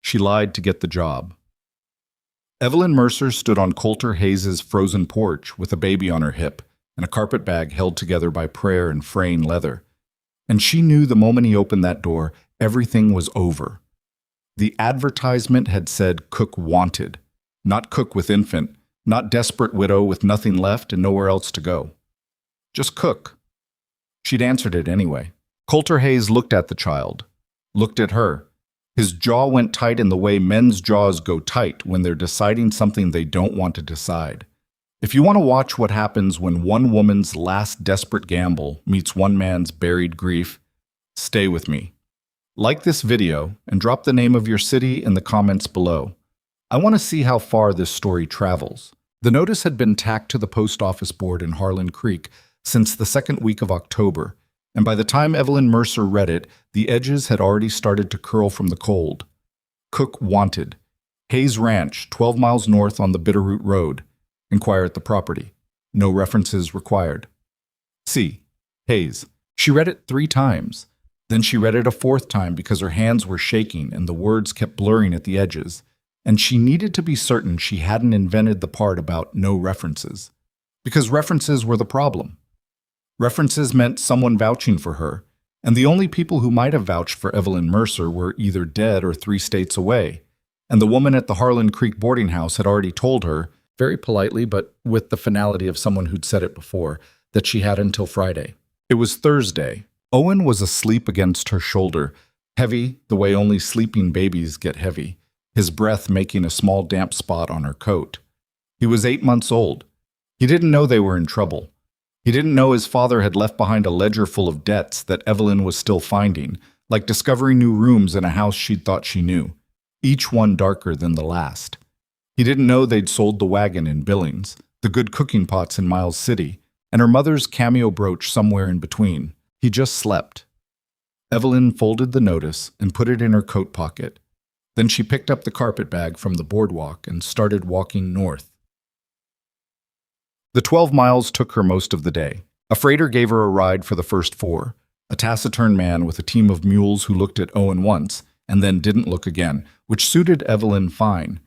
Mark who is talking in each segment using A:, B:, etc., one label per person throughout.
A: She lied to get the job. Evelyn Mercer stood on Coulter Hayes's frozen porch with a baby on her hip and a carpet bag held together by prayer and fraying leather. And she knew the moment he opened that door, everything was over. The advertisement had said cook wanted, not cook with infant, not desperate widow with nothing left and nowhere else to go. Just cook. She'd answered it anyway. Coulter Hayes looked at the child, looked at her. His jaw went tight in the way men's jaws go tight when they're deciding something they don't want to decide. If you want to watch what happens when one woman's last desperate gamble meets one man's buried grief, stay with me. Like this video and drop the name of your city in the comments below. I want to see how far this story travels. The notice had been tacked to the post office board in Harlan Creek since the second week of October, and by the time Evelyn Mercer read it, the edges had already started to curl from the cold. Cook wanted. Hayes Ranch, 12 miles north on the Bitterroot Road. Inquire at the property. No references required. C. Hayes. She read it 3 times. Then she read it a 4th time because her hands were shaking and the words kept blurring at the edges, and she needed to be certain she hadn't invented the part about no references. Because references were the problem. References meant someone vouching for her, and the only people who might have vouched for Evelyn Mercer were either dead or 3 states away, and the woman at the Harlan Creek boarding house had already told her, very politely but with the finality of someone who'd said it before, that she had until Friday. It was Thursday. Owen was asleep against her shoulder, heavy the way only sleeping babies get heavy, his breath making a small damp spot on her coat. He was 8 months old. He didn't know they were in trouble. He didn't know his father had left behind a ledger full of debts that Evelyn was still finding, like discovering new rooms in a house she'd thought she knew, each one darker than the last. He didn't know they'd sold the wagon in Billings, the good cooking pots in Miles City, and her mother's cameo brooch somewhere in between. He just slept. Evelyn folded the notice and put it in her coat pocket. Then she picked up the carpet bag from the boardwalk and started walking north. The 12 miles took her most of the day. A freighter gave her a ride for the first 4, a taciturn man with a team of mules who looked at Owen once and then didn't look again, which suited Evelyn fine.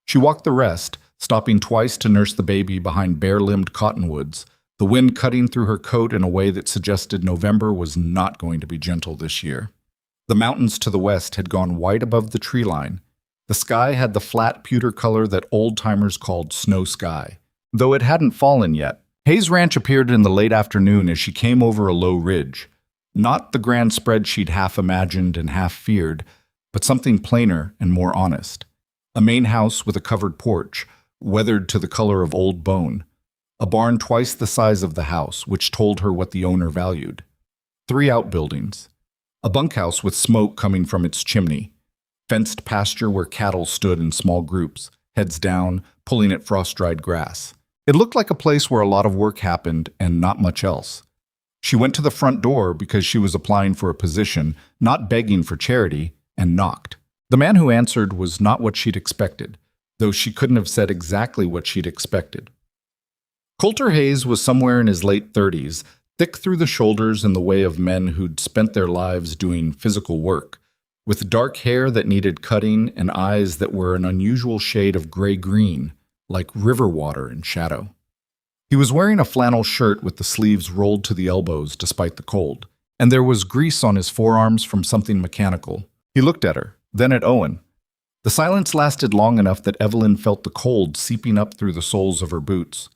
A: She walked the rest, stopping twice to nurse the baby behind bare-limbed cottonwoods, the wind cutting through her coat in a way that suggested November was not going to be gentle this year. The mountains to the west had gone white above the tree line. The sky had the flat pewter color that old-timers called snow sky, though it hadn't fallen yet. Hayes Ranch appeared in the late afternoon as she came over a low ridge. Not the grand spread she'd half imagined and half feared, but something plainer and more honest. A main house with a covered porch, weathered to the color of old bone. A barn twice the size of the house, which told her what the owner valued. 3 outbuildings. A bunkhouse with smoke coming from its chimney. Fenced pasture where cattle stood in small groups, heads down, pulling at frost-dried grass. It looked like a place where a lot of work happened and not much else. She went to the front door because she was applying for a position, not begging for charity, and knocked. The man who answered was not what she'd expected, though she couldn't have said exactly what she'd expected. Coulter Hayes was somewhere in his late 30s, thick through the shoulders in the way of men who'd spent their lives doing physical work, with dark hair that needed cutting and eyes that were an unusual shade of gray-green, like river water in shadow. He was wearing a flannel shirt with the sleeves rolled to the elbows despite the cold, and there was grease on his forearms from something mechanical. He looked at her, then at Owen. The silence lasted long enough that Evelyn felt the cold seeping up through the soles of her boots.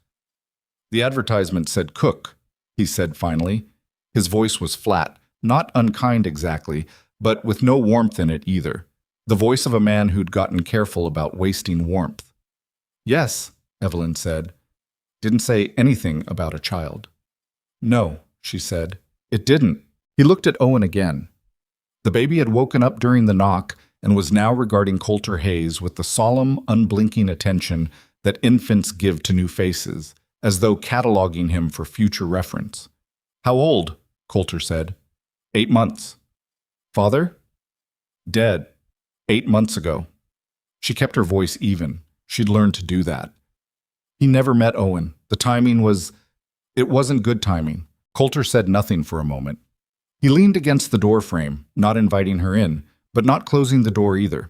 A: The advertisement said cook, he said finally. His voice was flat, not unkind exactly, but with no warmth in it either. The voice of a man who'd gotten careful about wasting warmth. Yes, Evelyn said. Didn't say anything about a child. No, she said. It didn't. He looked at Owen again. The baby had woken up during the knock and was now regarding Coulter Hayes with the solemn, unblinking attention that infants give to new faces, as though cataloging him for future reference. How old? Coulter said. 8 months. Father? Dead. 8 months ago. She kept her voice even. She'd learned to do that. He never met Owen. The timing was... It wasn't good timing. Coulter said nothing for a moment. He leaned against the door frame, not inviting her in, but not closing the door either.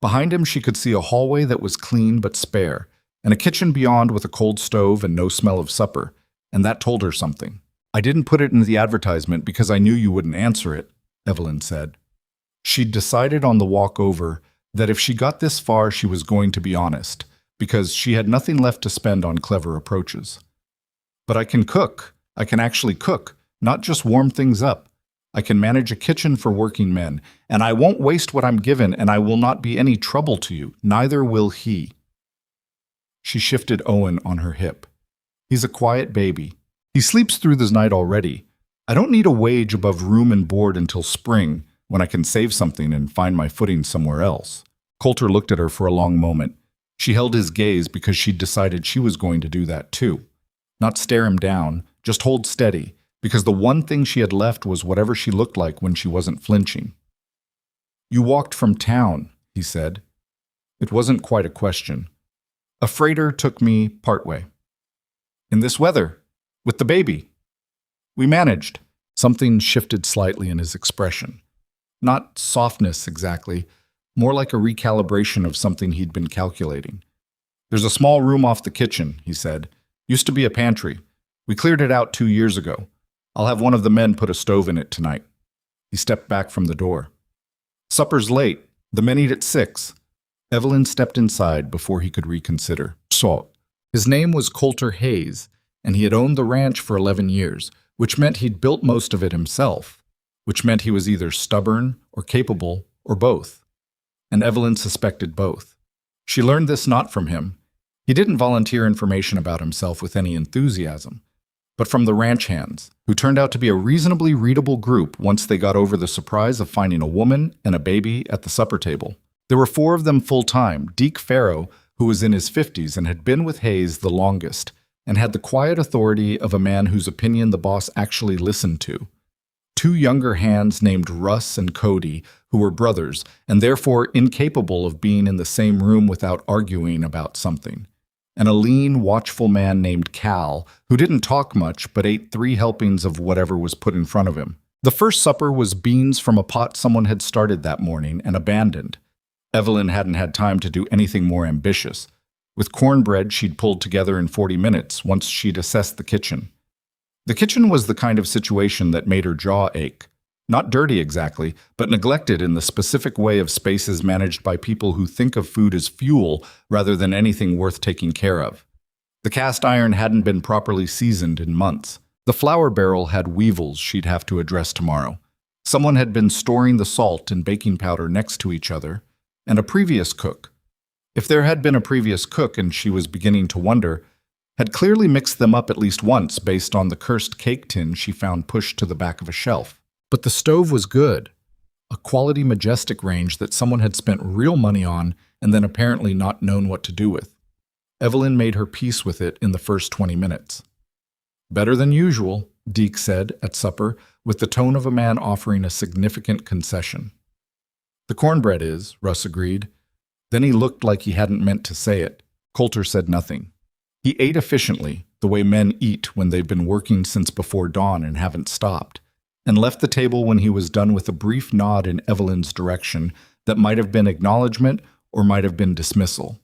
A: Behind him, she could see a hallway that was clean but spare, and a kitchen beyond with a cold stove and no smell of supper, and that told her something. "I didn't put it in the advertisement because I knew you wouldn't answer it," Evelyn said. She'd decided on the walk over that if she got this far, she was going to be honest, because she had nothing left to spend on clever approaches. "But I can cook. I can actually cook, not just warm things up. I can manage a kitchen for working men, and I won't waste what I'm given, and I will not be any trouble to you. Neither will he." She shifted Owen on her hip. "He's a quiet baby. He sleeps through the night already. I don't need a wage above room and board until spring, when I can save something and find my footing somewhere else." Coulter looked at her for a long moment. She held his gaze because she'd decided she was going to do that too. Not stare him down, just hold steady, because the one thing she had left was whatever she looked like when she wasn't flinching. "You walked from town," he said. It wasn't quite a question. "A freighter took me partway. In this weather, with the baby. We managed." Something shifted slightly in his expression. Not softness exactly, more like a recalibration of something he'd been calculating. "There's a small room off the kitchen," he said. "Used to be a pantry. We cleared it out 2 years ago. I'll have one of the men put a stove in it tonight." He stepped back from the door. "Supper's late. The men eat at 6. Evelyn stepped inside before he could reconsider. His name was Coulter Hayes, and he had owned the ranch for 11 years, which meant he'd built most of it himself, which meant he was either stubborn or capable or both. And Evelyn suspected both. She learned this not from him. He didn't volunteer information about himself with any enthusiasm, but from the ranch hands, who turned out to be a reasonably readable group once they got over the surprise of finding a woman and a baby at the supper table. There were 4 of them full-time. Deke Farrow, who was in his 50s and had been with Hayes the longest, and had the quiet authority of a man whose opinion the boss actually listened to. 2 younger hands named Russ and Cody, who were brothers, and therefore incapable of being in the same room without arguing about something. And a lean, watchful man named Cal, who didn't talk much but ate 3 helpings of whatever was put in front of him. The first supper was beans from a pot someone had started that morning and abandoned. Evelyn hadn't had time to do anything more ambitious. With cornbread she'd pulled together in 40 minutes once she'd assessed the kitchen. The kitchen was the kind of situation that made her jaw ache. Not dirty exactly, but neglected in the specific way of spaces managed by people who think of food as fuel rather than anything worth taking care of. The cast iron hadn't been properly seasoned in months. The flour barrel had weevils she'd have to address tomorrow. Someone had been storing the salt and baking powder next to each other, and a previous cook, if there had been a previous cook and she was beginning to wonder, had clearly mixed them up at least once based on the cursed cake tin she found pushed to the back of a shelf. But the stove was good, a quality majestic range that someone had spent real money on and then apparently not known what to do with. Evelyn made her peace with it in the first 20 minutes. "Better than usual," Deke said at supper, with the tone of a man offering a significant concession. "The cornbread is," Russ agreed. Then he looked like he hadn't meant to say it. Coulter said nothing. He ate efficiently, the way men eat when they've been working since before dawn and haven't stopped, and left the table when he was done with a brief nod in Evelyn's direction that might have been acknowledgement or might have been dismissal.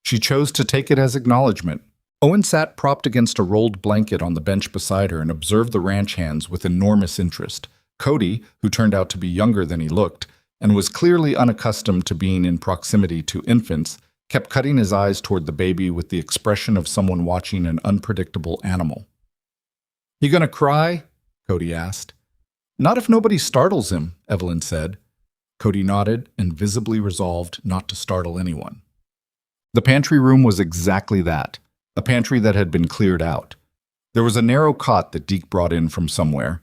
A: She chose to take it as acknowledgement. Owen sat propped against a rolled blanket on the bench beside her and observed the ranch hands with enormous interest. Cody, who turned out to be younger than he looked, and was clearly unaccustomed to being in proximity to infants, kept cutting his eyes toward the baby with the expression of someone watching an unpredictable animal. "You gonna cry?" Cody asked. "Not if nobody startles him," Evelyn said. Cody nodded and visibly resolved not to startle anyone. The pantry room was exactly that, a pantry that had been cleared out. There was a narrow cot that Deke brought in from somewhere,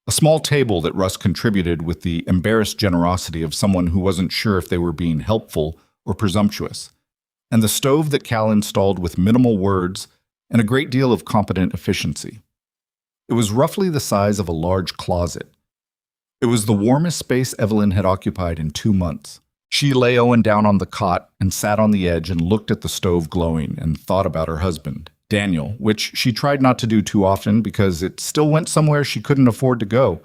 A: a small table that Russ contributed with the embarrassed generosity of someone who wasn't sure if they were being helpful or presumptuous, and the stove that Cal installed with minimal words and a great deal of competent efficiency. It was roughly the size of a large closet. It was the warmest space Evelyn had occupied in 2 months. She lay Owen down on the cot and sat on the edge and looked at the stove glowing and thought about her husband, Daniel, which she tried not to do too often because it still went somewhere she couldn't afford to go.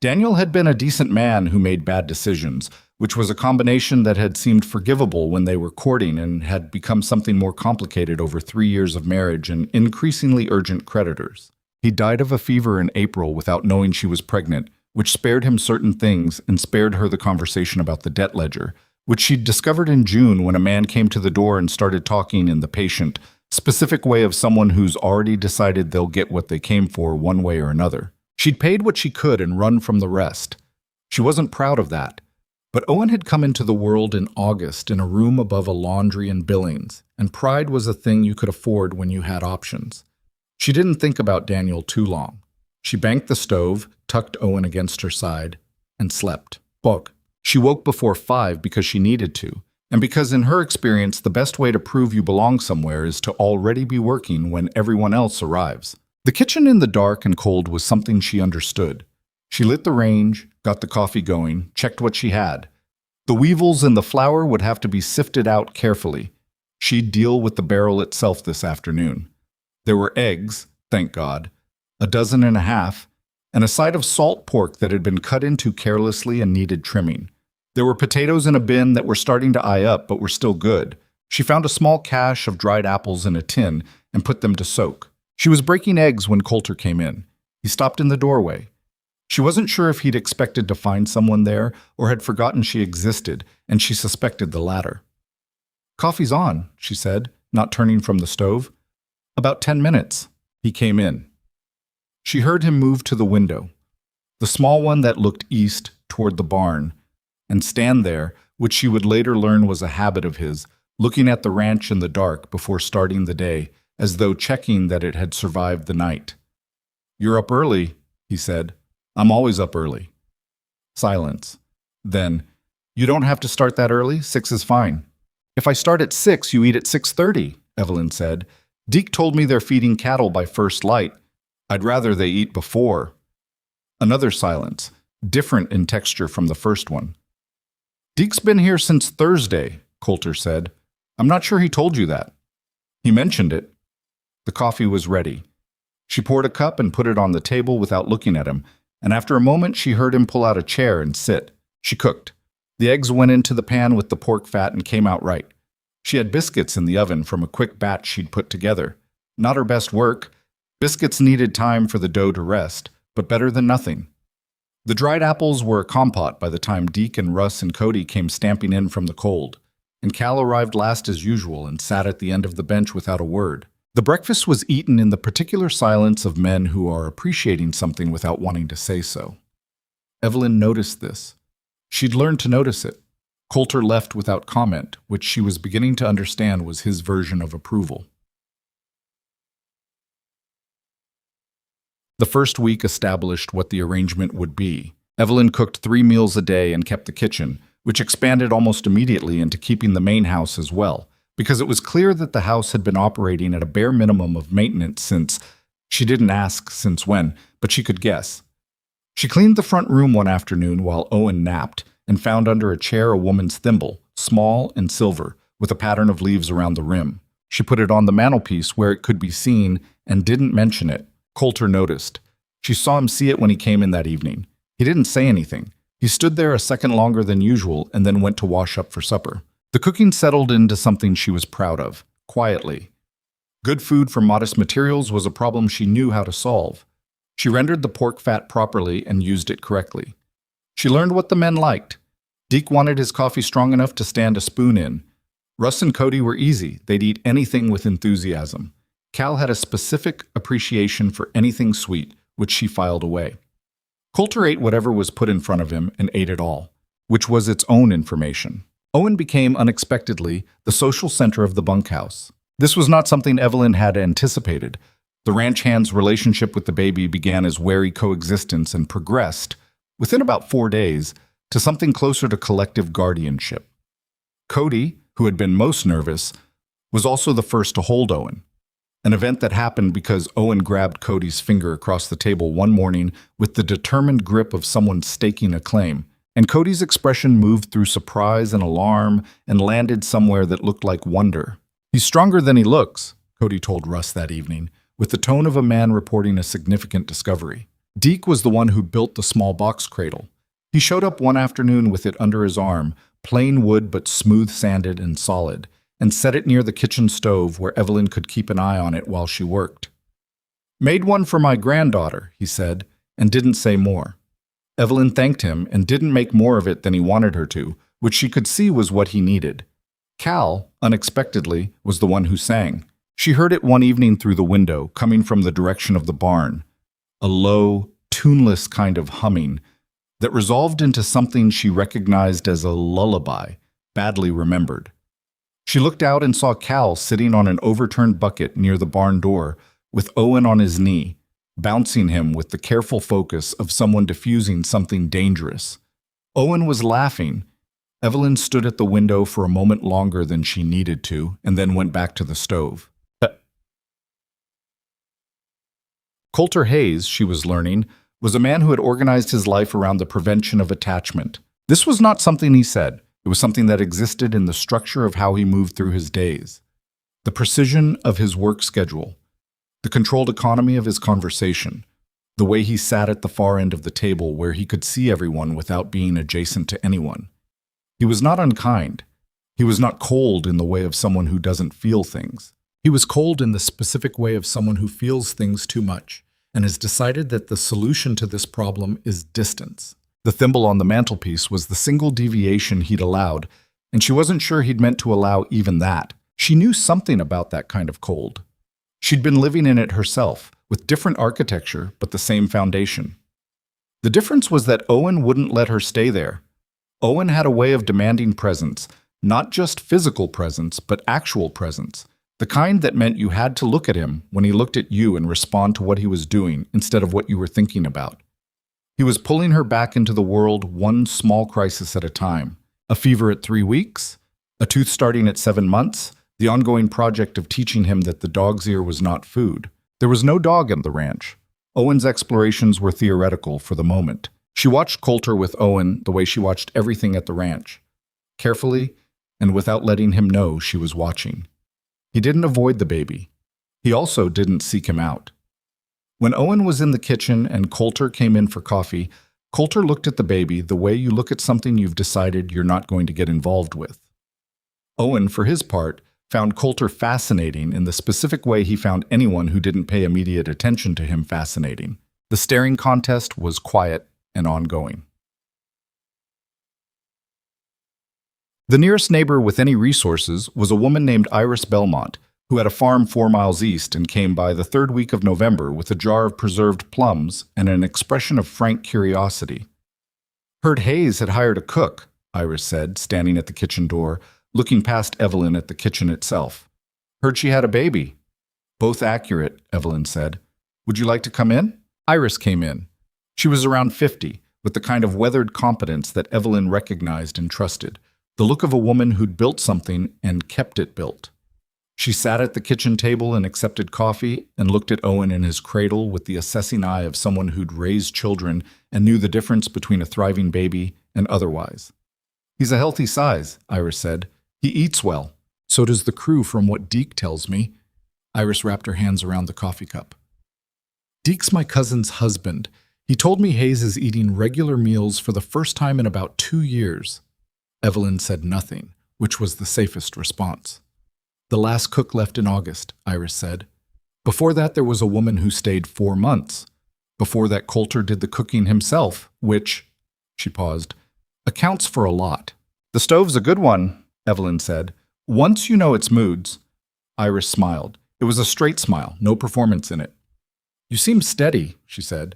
A: Daniel had been a decent man who made bad decisions, which was a combination that had seemed forgivable when they were courting and had become something more complicated over 3 years of marriage and increasingly urgent creditors. He died of a fever in April without knowing she was pregnant, which spared him certain things and spared her the conversation about the debt ledger, which she'd discovered in June when a man came to the door and started talking in the patient, specific way of someone who's already decided they'll get what they came for one way or another. She'd paid what she could and run from the rest. She wasn't proud of that. But Owen had come into the world in August in a room above a laundry and Billings, and pride was a thing you could afford when you had options. She didn't think about Daniel too long. She banked the stove, tucked Owen against her side, and slept. Bog. She woke before 5 because she needed to, and because in her experience the best way to prove you belong somewhere is to already be working when everyone else arrives. The kitchen in the dark and cold was something she understood. She lit the range, got the coffee going, checked what she had. The weevils in the flour would have to be sifted out carefully. She'd deal with the barrel itself this afternoon. There were eggs, thank God, 1.5 dozen, and a side of salt pork that had been cut into carelessly and needed trimming. There were potatoes in a bin that were starting to eye up but were still good. She found a small cache of dried apples in a tin and put them to soak. She was breaking eggs when Coulter came in. He stopped in the doorway. She wasn't sure if he'd expected to find someone there or had forgotten she existed, and she suspected the latter. "Coffee's on," she said, not turning from the stove. "About 10 minutes." He came in. She heard him move to the window, the small one that looked east toward the barn, and stand there, which she would later learn was a habit of his, looking at the ranch in the dark before starting the day, as though checking that it had survived the night. "You're up early," he said. "I'm always up early." Silence. Then, "You don't have to start that early. 6 is fine." "If I start at 6, you eat at 6:30, Evelyn said. "Deke told me they're feeding cattle by first light. I'd rather they eat before." Another silence, different in texture from the first one. "Deke's been here since Thursday," Coulter said. "I'm not sure he told you that." "He mentioned it." The coffee was ready. She poured a cup and put it on the table without looking at him, and after a moment she heard him pull out a chair and sit. She cooked. The eggs went into the pan with the pork fat and came out right. She had biscuits in the oven from a quick batch she'd put together. Not her best work. Biscuits needed time for the dough to rest, but better than nothing. The dried apples were a compote by the time Deke and Russ and Cody came stamping in from the cold, and Cal arrived last as usual and sat at the end of the bench without a word. The breakfast was eaten in the particular silence of men who are appreciating something without wanting to say so. Evelyn noticed this. She'd learned to notice it. Coulter left without comment, which she was beginning to understand was his version of approval. The first week established what the arrangement would be. Evelyn cooked 3 meals a day and kept the kitchen, which expanded almost immediately into keeping the main house as well, because it was clear that the house had been operating at a bare minimum of maintenance since, she didn't ask since when, but she could guess. She cleaned the front room one afternoon while Owen napped and found under a chair a woman's thimble, small and silver, with a pattern of leaves around the rim. She put it on the mantelpiece where it could be seen and didn't mention it. Coulter noticed. She saw him see it when he came in that evening. He didn't say anything. He stood there a second longer than usual and then went to wash up for supper. The cooking settled into something she was proud of, quietly. Good food from modest materials was a problem she knew how to solve. She rendered the pork fat properly and used it correctly. She learned what the men liked. Deke wanted his coffee strong enough to stand a spoon in. Russ and Cody were easy. They'd eat anything with enthusiasm. Cal had a specific appreciation for anything sweet, which she filed away. Coulter ate whatever was put in front of him and ate it all, which was its own information. Owen became, unexpectedly, the social center of the bunkhouse. This was not something Evelyn had anticipated. The ranch hand's relationship with the baby began as wary coexistence and progressed, within about 4 days, to something closer to collective guardianship. Cody, who had been most nervous, was also the first to hold Owen. An event that happened because Owen grabbed Cody's finger across the table one morning with the determined grip of someone staking a claim, and Cody's expression moved through surprise and alarm and landed somewhere that looked like wonder. "He's stronger than he looks," Cody told Russ that evening, with the tone of a man reporting a significant discovery. Deke was the one who built the small box cradle. He showed up one afternoon with it under his arm, plain wood but smooth-sanded and solid, and set it near the kitchen stove where Evelyn could keep an eye on it while she worked. "Made one for my granddaughter," he said, and didn't say more. Evelyn thanked him and didn't make more of it than he wanted her to, which she could see was what he needed. Cal, unexpectedly, was the one who sang. She heard it one evening through the window, coming from the direction of the barn. A low, tuneless kind of humming that resolved into something she recognized as a lullaby, badly remembered. She looked out and saw Cal sitting on an overturned bucket near the barn door, with Owen on his knee, bouncing him with the careful focus of someone diffusing something dangerous. Owen was laughing. Evelyn stood at the window for a moment longer than she needed to, and then went back to the stove. Coulter Hayes, she was learning, was a man who had organized his life around the prevention of attachment. This was not something he said. It was something that existed in the structure of how he moved through his days. The precision of his work schedule. The controlled economy of his conversation. The way he sat at the far end of the table where he could see everyone without being adjacent to anyone. He was not unkind. He was not cold in the way of someone who doesn't feel things. He was cold in the specific way of someone who feels things too much and has decided that the solution to this problem is distance. The thimble on the mantelpiece was the single deviation he'd allowed, and she wasn't sure he'd meant to allow even that. She knew something about that kind of cold. She'd been living in it herself, with different architecture but the same foundation. The difference was that Owen wouldn't let her stay there. Owen had a way of demanding presence, not just physical presence, but actual presence. The kind that meant you had to look at him when he looked at you and respond to what he was doing instead of what you were thinking about. He was pulling her back into the world one small crisis at a time. A fever at 3 weeks, a tooth starting at 7 months, the ongoing project of teaching him that the dog's ear was not food. There was no dog in the ranch. Owen's explorations were theoretical for the moment. She watched Coulter with Owen the way she watched everything at the ranch, carefully and without letting him know she was watching. He didn't avoid the baby. He also didn't seek him out. When Owen was in the kitchen and Coulter came in for coffee, Coulter looked at the baby the way you look at something you've decided you're not going to get involved with. Owen, for his part, found Coulter fascinating in the specific way he found anyone who didn't pay immediate attention to him fascinating. The staring contest was quiet and ongoing. The nearest neighbor with any resources was a woman named Iris Belmont, who had a farm 4 miles east and came by the 3rd week of November with a jar of preserved plums and an expression of frank curiosity. "Heard Hayes had hired a cook," Iris said, standing at the kitchen door, looking past Evelyn at the kitchen itself. "Heard she had a baby." "Both accurate," Evelyn said. "Would you like to come in?" Iris came in. She was around 50, with the kind of weathered competence that Evelyn recognized and trusted. The look of a woman who'd built something and kept it built. She sat at the kitchen table and accepted coffee and looked at Owen in his cradle with the assessing eye of someone who'd raised children and knew the difference between a thriving baby and otherwise. "He's a healthy size," Iris said. "He eats well. So does the crew from what Deke tells me." Iris wrapped her hands around the coffee cup. "Deke's my cousin's husband. He told me Hayes is eating regular meals for the first time in about 2 years. Evelyn said nothing, which was the safest response. "The last cook left in August," Iris said. "Before that, there was a woman who stayed 4 months. Before that, Coulter did the cooking himself, which," she paused, "accounts for a lot." "The stove's a good one," Evelyn said. "Once you know its moods." Iris smiled. It was a straight smile, no performance in it. "You seem steady," she said.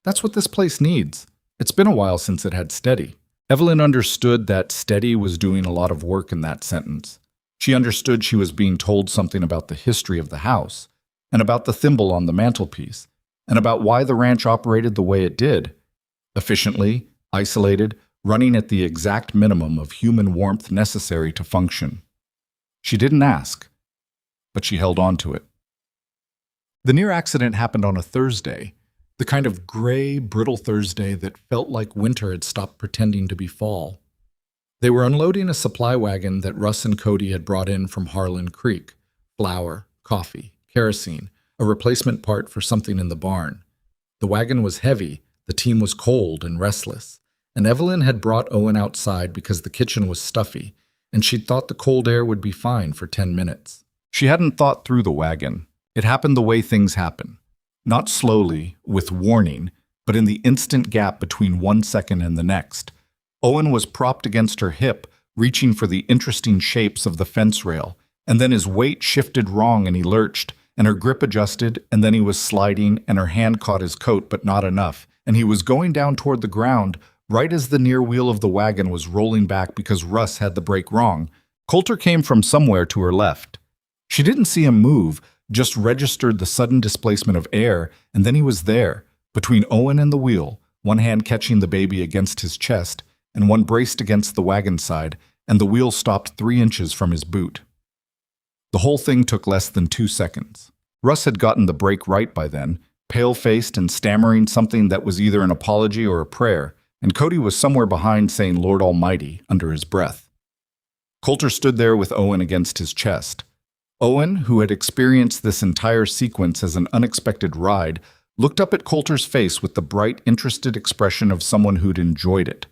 A: "That's what this place needs. It's been a while since it had steady." Evelyn understood that steady was doing a lot of work in that sentence. She understood she was being told something about the history of the house, and about the thimble on the mantelpiece, and about why the ranch operated the way it did. Efficiently, isolated, running at the exact minimum of human warmth necessary to function. She didn't ask, but she held on to it. The near accident happened on a Thursday, the kind of gray, brittle Thursday that felt like winter had stopped pretending to be fall. They were unloading a supply wagon that Russ and Cody had brought in from Harlan Creek. Flour, coffee, kerosene, a replacement part for something in the barn. The wagon was heavy, the team was cold and restless, and Evelyn had brought Owen outside because the kitchen was stuffy, and she'd thought the cold air would be fine for 10 minutes. She hadn't thought through the wagon. It happened the way things happen. Not slowly, with warning, but in the instant gap between 1 second and the next. Owen was propped against her hip, reaching for the interesting shapes of the fence rail, and then his weight shifted wrong and he lurched, and her grip adjusted, and then he was sliding, and her hand caught his coat, but not enough, and he was going down toward the ground, right as the near wheel of the wagon was rolling back because Russ had the brake wrong. Coulter came from somewhere to her left. She didn't see him move, just registered the sudden displacement of air, and then he was there, between Owen and the wheel, one hand catching the baby against his chest, and one braced against the wagon side, and the wheel stopped 3 inches from his boot. The whole thing took less than 2 seconds. Russ had gotten the brake right by then, pale-faced and stammering something that was either an apology or a prayer, and Cody was somewhere behind saying Lord Almighty under his breath. Coulter stood there with Owen against his chest. Owen, who had experienced this entire sequence as an unexpected ride, looked up at Coulter's face with the bright, interested expression of someone who'd enjoyed it.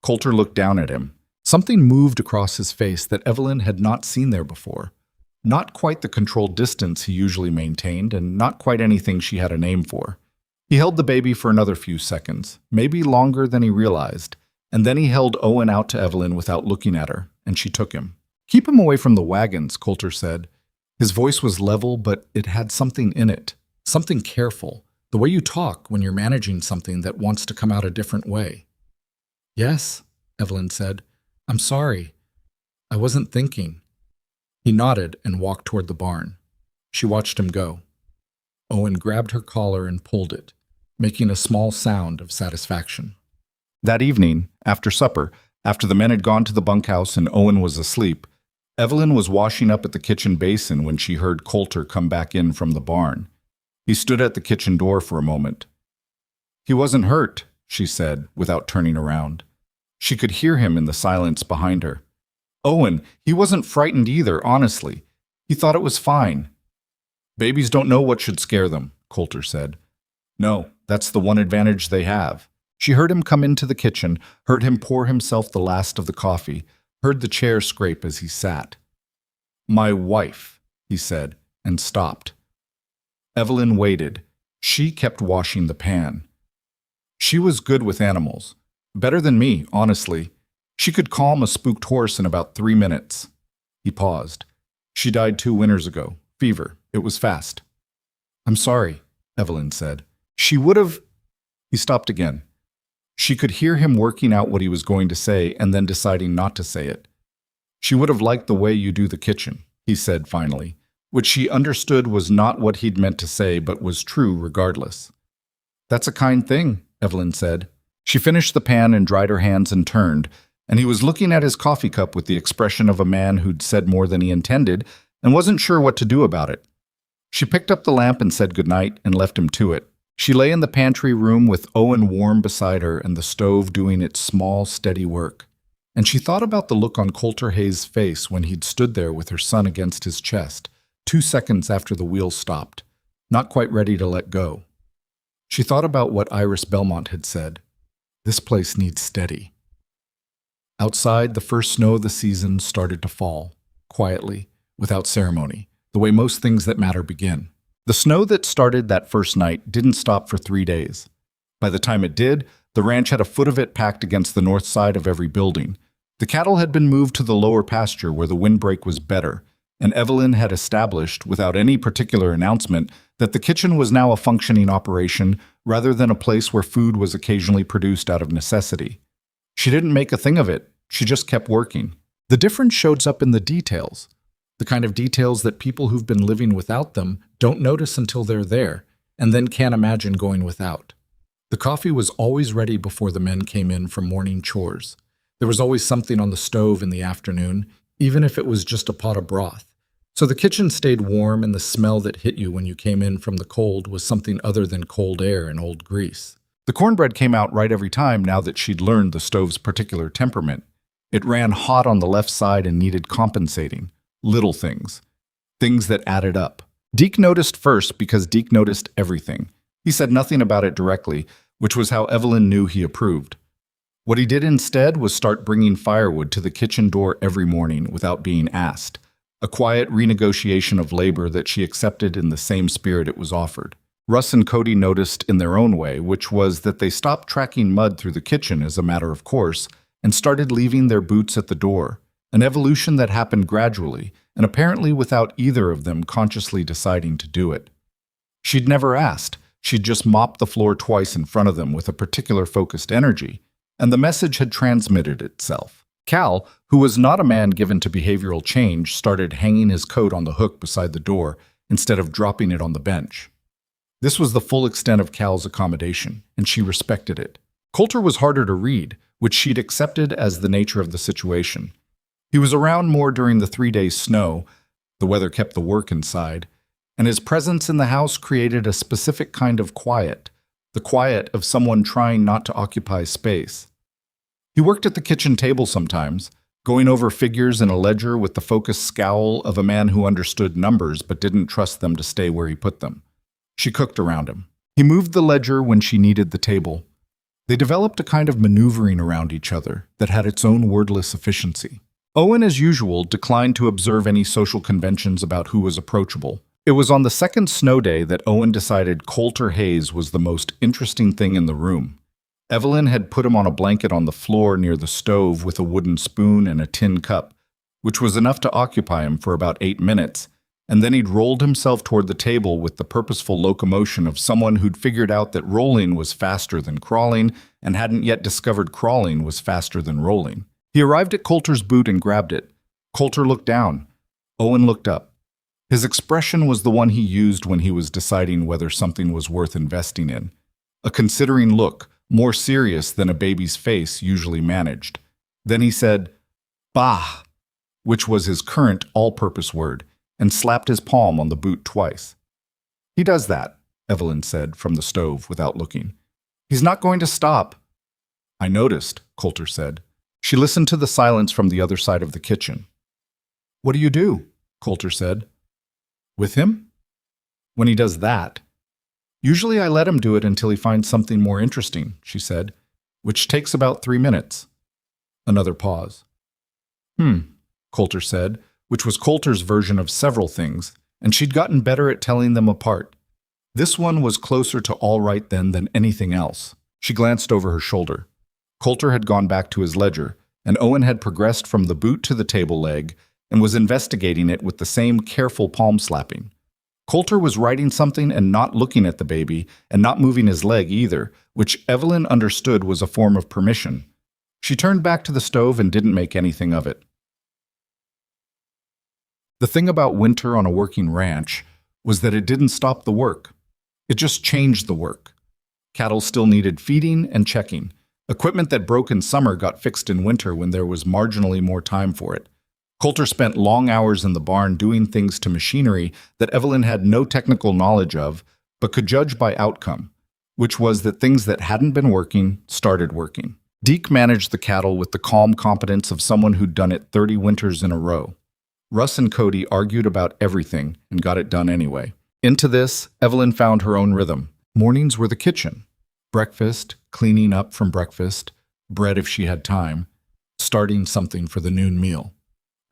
A: Coulter looked down at him. Something moved across his face that Evelyn had not seen there before. Not quite the controlled distance he usually maintained, and not quite anything she had a name for. He held the baby for another few seconds, maybe longer than he realized, and then he held Owen out to Evelyn without looking at her, and she took him. "Keep him away from the wagons," Coulter said. His voice was level, but it had something in it, something careful, the way you talk when you're managing something that wants to come out a different way. "Yes," Evelyn said. "I'm sorry. I wasn't thinking." He nodded and walked toward the barn. She watched him go. Owen grabbed her collar and pulled it, making a small sound of satisfaction. That evening, after supper, after the men had gone to the bunkhouse and Owen was asleep, Evelyn was washing up at the kitchen basin when she heard Coulter come back in from the barn. He stood at the kitchen door for a moment. "He wasn't hurt," she said, without turning around. She could hear him in the silence behind her. "Owen, he wasn't frightened either, honestly. He thought it was fine." "Babies don't know what should scare them," Coulter said. "No, that's the one advantage they have." She heard him come into the kitchen, heard him pour himself the last of the coffee, heard the chair scrape as he sat. "My wife," he said, and stopped. Evelyn waited. She kept washing the pan. She was good with animals. Better than me, honestly. She could calm a spooked horse in about 3 minutes. He paused. "She died 2 winters ago. Fever. It was fast." "I'm sorry," Evelyn said. "She would have—" He stopped again. She could hear him working out what he was going to say and then deciding not to say it. "She would have liked the way you do the kitchen," he said finally, which she understood was not what he'd meant to say but was true regardless. "That's a kind thing," Evelyn said. She finished the pan and dried her hands and turned, and he was looking at his coffee cup with the expression of a man who'd said more than he intended and wasn't sure what to do about it. She picked up the lamp and said goodnight and left him to it. She lay in the pantry room with Owen warm beside her and the stove doing its small, steady work. And she thought about the look on Coulter Hayes' face when he'd stood there with her son against his chest, 2 seconds after the wheel stopped, not quite ready to let go. She thought about what Iris Belmont had said. This place needs steady. Outside, the first snow of the season started to fall, quietly, without ceremony, the way most things that matter begin. The snow that started that first night didn't stop for 3 days. By the time it did, the ranch had a foot of it packed against the north side of every building. The cattle had been moved to the lower pasture where the windbreak was better, and Evelyn had established, without any particular announcement, that the kitchen was now a functioning operation rather than a place where food was occasionally produced out of necessity. She didn't make a thing of it, she just kept working. The difference shows up in the details. The kind of details that people who've been living without them don't notice until they're there, and then can't imagine going without. The coffee was always ready before the men came in from morning chores. There was always something on the stove in the afternoon, even if it was just a pot of broth. So the kitchen stayed warm, and the smell that hit you when you came in from the cold was something other than cold air and old grease. The cornbread came out right every time now that she'd learned the stove's particular temperament. It ran hot on the left side and needed compensating. Little things. Things that added up. Deke noticed first because Deke noticed everything. He said nothing about it directly, which was how Evelyn knew he approved. What he did instead was start bringing firewood to the kitchen door every morning without being asked, a quiet renegotiation of labor that she accepted in the same spirit it was offered. Russ and Cody noticed in their own way, which was that they stopped tracking mud through the kitchen as a matter of course and started leaving their boots at the door, an evolution that happened gradually and apparently without either of them consciously deciding to do it. She'd never asked. She'd just mopped the floor twice in front of them with a particular focused energy, and the message had transmitted itself. Cal, who was not a man given to behavioral change, started hanging his coat on the hook beside the door instead of dropping it on the bench. This was the full extent of Cal's accommodation, and she respected it. Coulter was harder to read, which she'd accepted as the nature of the situation. He was around more during the 3 days' snow, the weather kept the work inside, and his presence in the house created a specific kind of quiet, the quiet of someone trying not to occupy space. He worked at the kitchen table sometimes, going over figures in a ledger with the focused scowl of a man who understood numbers but didn't trust them to stay where he put them. She cooked around him. He moved the ledger when she needed the table. They developed a kind of maneuvering around each other that had its own wordless efficiency. Owen, as usual, declined to observe any social conventions about who was approachable. It was on the second snow day that Owen decided Coulter Hayes was the most interesting thing in the room. Evelyn had put him on a blanket on the floor near the stove with a wooden spoon and a tin cup, which was enough to occupy him for about 8 minutes, and then he'd rolled himself toward the table with the purposeful locomotion of someone who'd figured out that rolling was faster than crawling and hadn't yet discovered crawling was faster than rolling. He arrived at Coulter's boot and grabbed it. Coulter looked down. Owen looked up. His expression was the one he used when he was deciding whether something was worth investing in. A considering look, more serious than a baby's face usually managed. Then he said, "Bah," which was his current all-purpose word, and slapped his palm on the boot twice. "He does that," Evelyn said from the stove without looking. "He's not going to stop." "I noticed," Coulter said. She listened to the silence from the other side of the kitchen. "What do you do?" Coulter said. "With him?" "When he does that." "Usually I let him do it until he finds something more interesting," she said, "which takes about 3 minutes." Another pause. Coulter said, which was Coulter's version of several things, and she'd gotten better at telling them apart. This one was closer to all right then than anything else. She glanced over her shoulder. Coulter had gone back to his ledger, and Owen had progressed from the boot to the table leg and was investigating it with the same careful palm slapping. Coulter was writing something and not looking at the baby and not moving his leg either, which Evelyn understood was a form of permission. She turned back to the stove and didn't make anything of it. The thing about winter on a working ranch was that it didn't stop the work. It just changed the work. Cattle still needed feeding and checking. Equipment that broke in summer got fixed in winter when there was marginally more time for it. Coulter spent long hours in the barn doing things to machinery that Evelyn had no technical knowledge of, but could judge by outcome, which was that things that hadn't been working started working. Deke managed the cattle with the calm competence of someone who'd done it 30 winters in a row. Russ and Cody argued about everything and got it done anyway. Into this, Evelyn found her own rhythm. Mornings were the kitchen. Breakfast, cleaning up from breakfast, bread if she had time, starting something for the noon meal.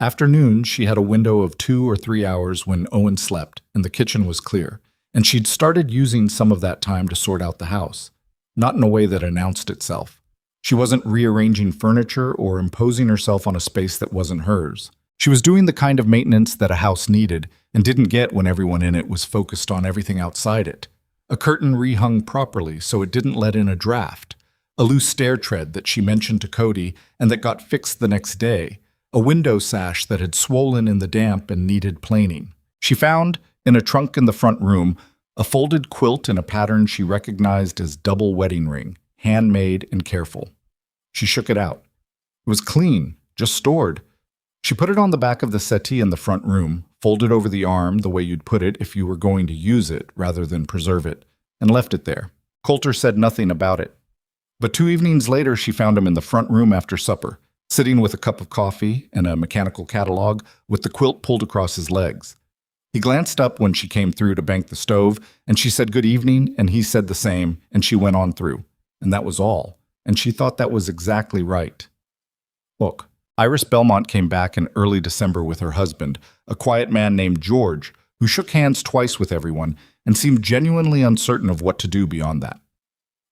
A: Afternoon, she had a window of 2 or 3 hours when Owen slept and the kitchen was clear, and she'd started using some of that time to sort out the house, not in a way that announced itself. She wasn't rearranging furniture or imposing herself on a space that wasn't hers. She was doing the kind of maintenance that a house needed and didn't get when everyone in it was focused on everything outside it. A curtain rehung properly so it didn't let in a draft, a loose stair tread that she mentioned to Cody and that got fixed the next day, a window sash that had swollen in the damp and needed planing. She found, in a trunk in the front room, a folded quilt in a pattern she recognized as double wedding ring, handmade and careful. She shook it out. It was clean, just stored. She put it on the back of the settee in the front room, folded over the arm the way you'd put it if you were going to use it rather than preserve it, and left it there. Coulter said nothing about it. But 2 evenings later, she found him in the front room after supper, sitting with a cup of coffee and a mechanical catalog with the quilt pulled across his legs. He glanced up when she came through to bank the stove, and she said good evening, and he said the same, and she went on through. And that was all. and she thought that was exactly right. Look, Iris Belmont came back in early December with her husband, a quiet man named George, who shook hands twice with everyone and seemed genuinely uncertain of what to do beyond that.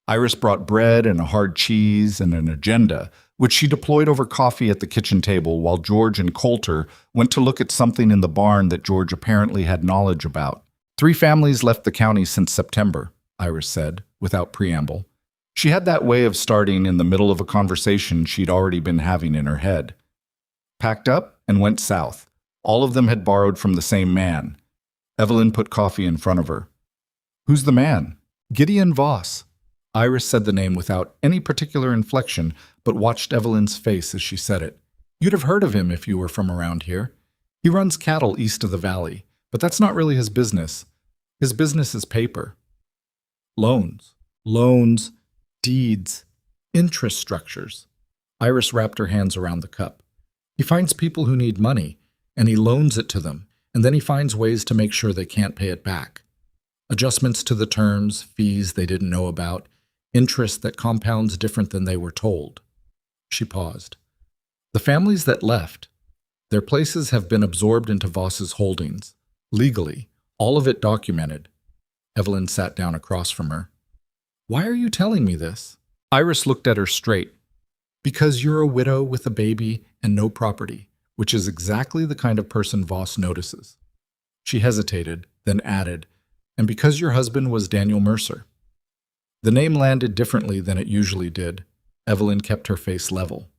A: Iris brought bread and a hard cheese and an agenda, which she deployed over coffee at the kitchen table while George and Coulter went to look at something in the barn that George apparently had knowledge about. 3 families left the county since September, Iris said, without preamble. She had that way of starting in the middle of a conversation she'd already been having in her head. Packed up and went south. All of them had borrowed from the same man. Evelyn put coffee in front of her. Who's the man? Gideon Voss. Iris said the name without any particular inflection, but watched Evelyn's face as she said it. You'd have heard of him if you were from around here. He runs cattle east of the valley, but that's not really his business. His business is paper. Loans, deeds, interest structures. Iris wrapped her hands around the cup. He finds people who need money, and he loans it to them, and then he finds ways to make sure they can't pay it back. Adjustments to the terms, fees they didn't know about, interest that compounds different than they were told. She paused. The families that left, their places have been absorbed into Voss's holdings. Legally, all of it documented. Evelyn sat down across from her. Why are you telling me this? Iris looked at her straight. Because you're a widow with a baby and no property, which is exactly the kind of person Voss notices. She hesitated, then added, and because your husband was Daniel Mercer. The name landed differently than it usually did. Evelyn kept her face level.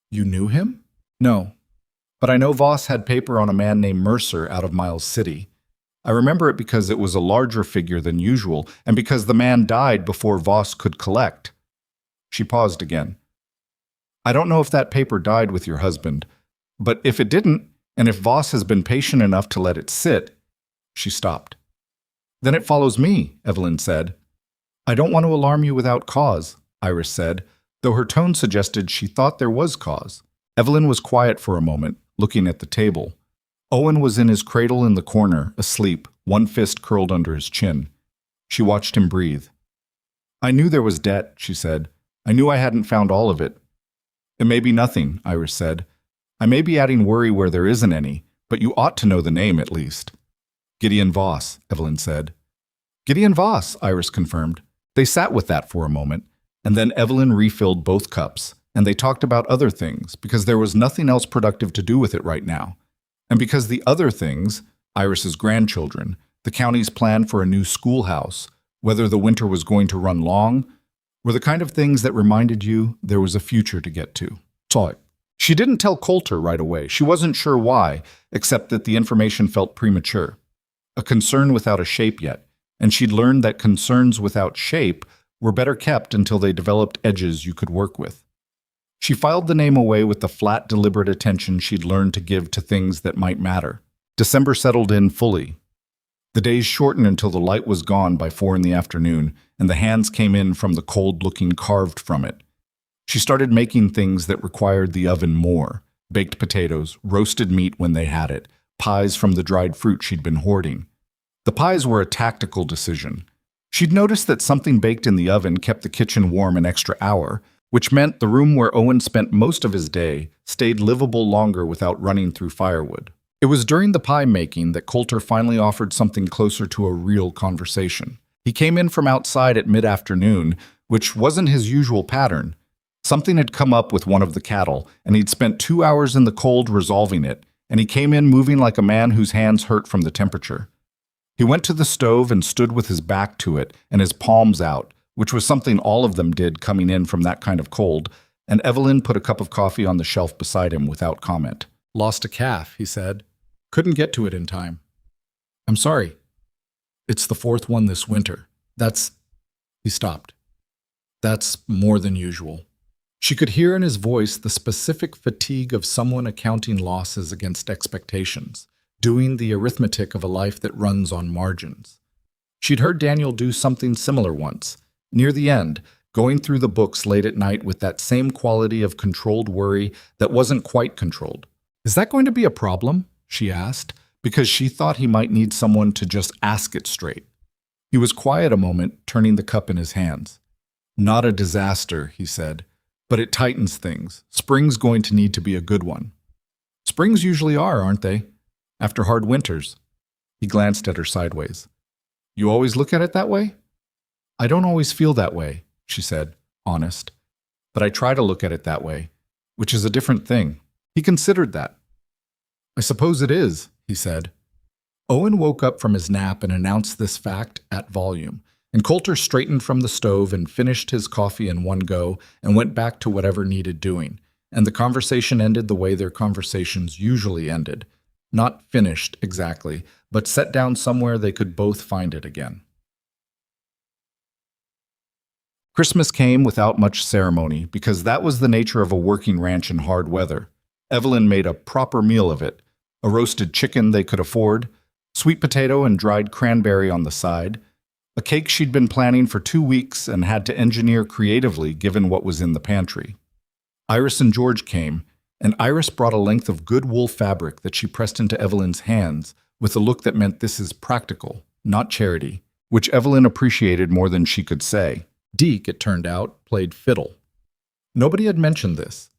A: You knew him? No. But I know Voss had paper on a man named Mercer out of Miles City. I remember it because it was a larger figure than usual, and because the man died before Voss could collect. She paused again. I don't know if that paper died with your husband, but if it didn't, and if Voss has been patient enough to let it sit, she stopped. Then it follows me, Evelyn said. I don't want to alarm you without cause, Iris said, though her tone suggested she thought there was cause. Evelyn was quiet for a moment, looking at the table. Owen was in his cradle in the corner, asleep, one fist curled under his chin. She watched him breathe. I knew there was debt, she said. I knew I hadn't found all of it. It may be nothing, Iris said. I may be adding worry where there isn't any, but you ought to know the name at least. Gideon Voss, Evelyn said. Gideon Voss, Iris confirmed. They sat with that for a moment, and then Evelyn refilled both cups, and they talked about other things, because there was nothing else productive to do with it right now. And because the other things, Iris's grandchildren, the county's plan for a new schoolhouse, whether the winter was going to run long, were the kind of things that reminded you there was a future to get to. Saw it. She didn't tell Coulter right away. She wasn't sure why, except that the information felt premature. A concern without a shape yet, and she'd learned that concerns without shape were better kept until they developed edges you could work with. She filed the name away with the flat, deliberate attention she'd learned to give to things that might matter. December settled in fully. The days shortened until the light was gone by 4 in the afternoon, and the hands came in from the cold-looking carved from it. She started making things that required the oven more: baked potatoes, roasted meat when they had it, pies from the dried fruit she'd been hoarding. The pies were a tactical decision. She'd noticed that something baked in the oven kept the kitchen warm an extra hour, which meant the room where Owen spent most of his day stayed livable longer without running through firewood. It was during the pie making that Coulter finally offered something closer to a real conversation. He came in from outside at mid-afternoon, which wasn't his usual pattern. Something had come up with one of the cattle, and he'd spent 2 hours in the cold resolving it, and he came in moving like a man whose hands hurt from the temperature. He went to the stove and stood with his back to it and his palms out, which was something all of them did coming in from that kind of cold, and Evelyn put a cup of coffee on the shelf beside him without comment. Lost a calf, he said. Couldn't get to it in time. I'm sorry. It's the 4th one this winter. He stopped. That's more than usual. She could hear in his voice the specific fatigue of someone accounting losses against expectations, doing the arithmetic of a life that runs on margins. She'd heard Daniel do something similar once, near the end, going through the books late at night with that same quality of controlled worry that wasn't quite controlled. Is that going to be a problem? She asked, because she thought he might need someone to just ask it straight. He was quiet a moment, turning the cup in his hands. Not a disaster, he said, but it tightens things. Spring's going to need to be a good one. Springs usually are, aren't they? After hard winters. He glanced at her sideways. You always look at it that way? I don't always feel that way, she said, honest. But I try to look at it that way, which is a different thing. He considered that. I suppose it is, he said. Owen woke up from his nap and announced this fact at volume, and Coulter straightened from the stove and finished his coffee in one go and went back to whatever needed doing, and the conversation ended the way their conversations usually ended. Not finished exactly, but set down somewhere they could both find it again. Christmas came without much ceremony because that was the nature of a working ranch in hard weather. Evelyn made a proper meal of it, a roasted chicken they could afford, sweet potato and dried cranberry on the side, a cake she'd been planning for 2 weeks and had to engineer creatively given what was in the pantry. Iris and George came, and Iris brought a length of good wool fabric that she pressed into Evelyn's hands with a look that meant this is practical, not charity, which Evelyn appreciated more than she could say. Deke, it turned out, played fiddle. Nobody had mentioned this.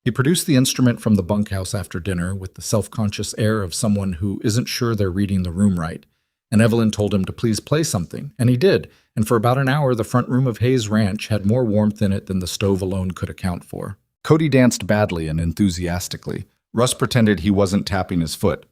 A: He produced the instrument from the bunkhouse after dinner with the self-conscious air of someone who isn't sure they're reading the room right, and Evelyn told him to please play something, and he did, and for about an hour the front room of Hayes Ranch had more warmth in it than the stove alone could account for. Cody danced badly and enthusiastically. Russ pretended he wasn't tapping his foot.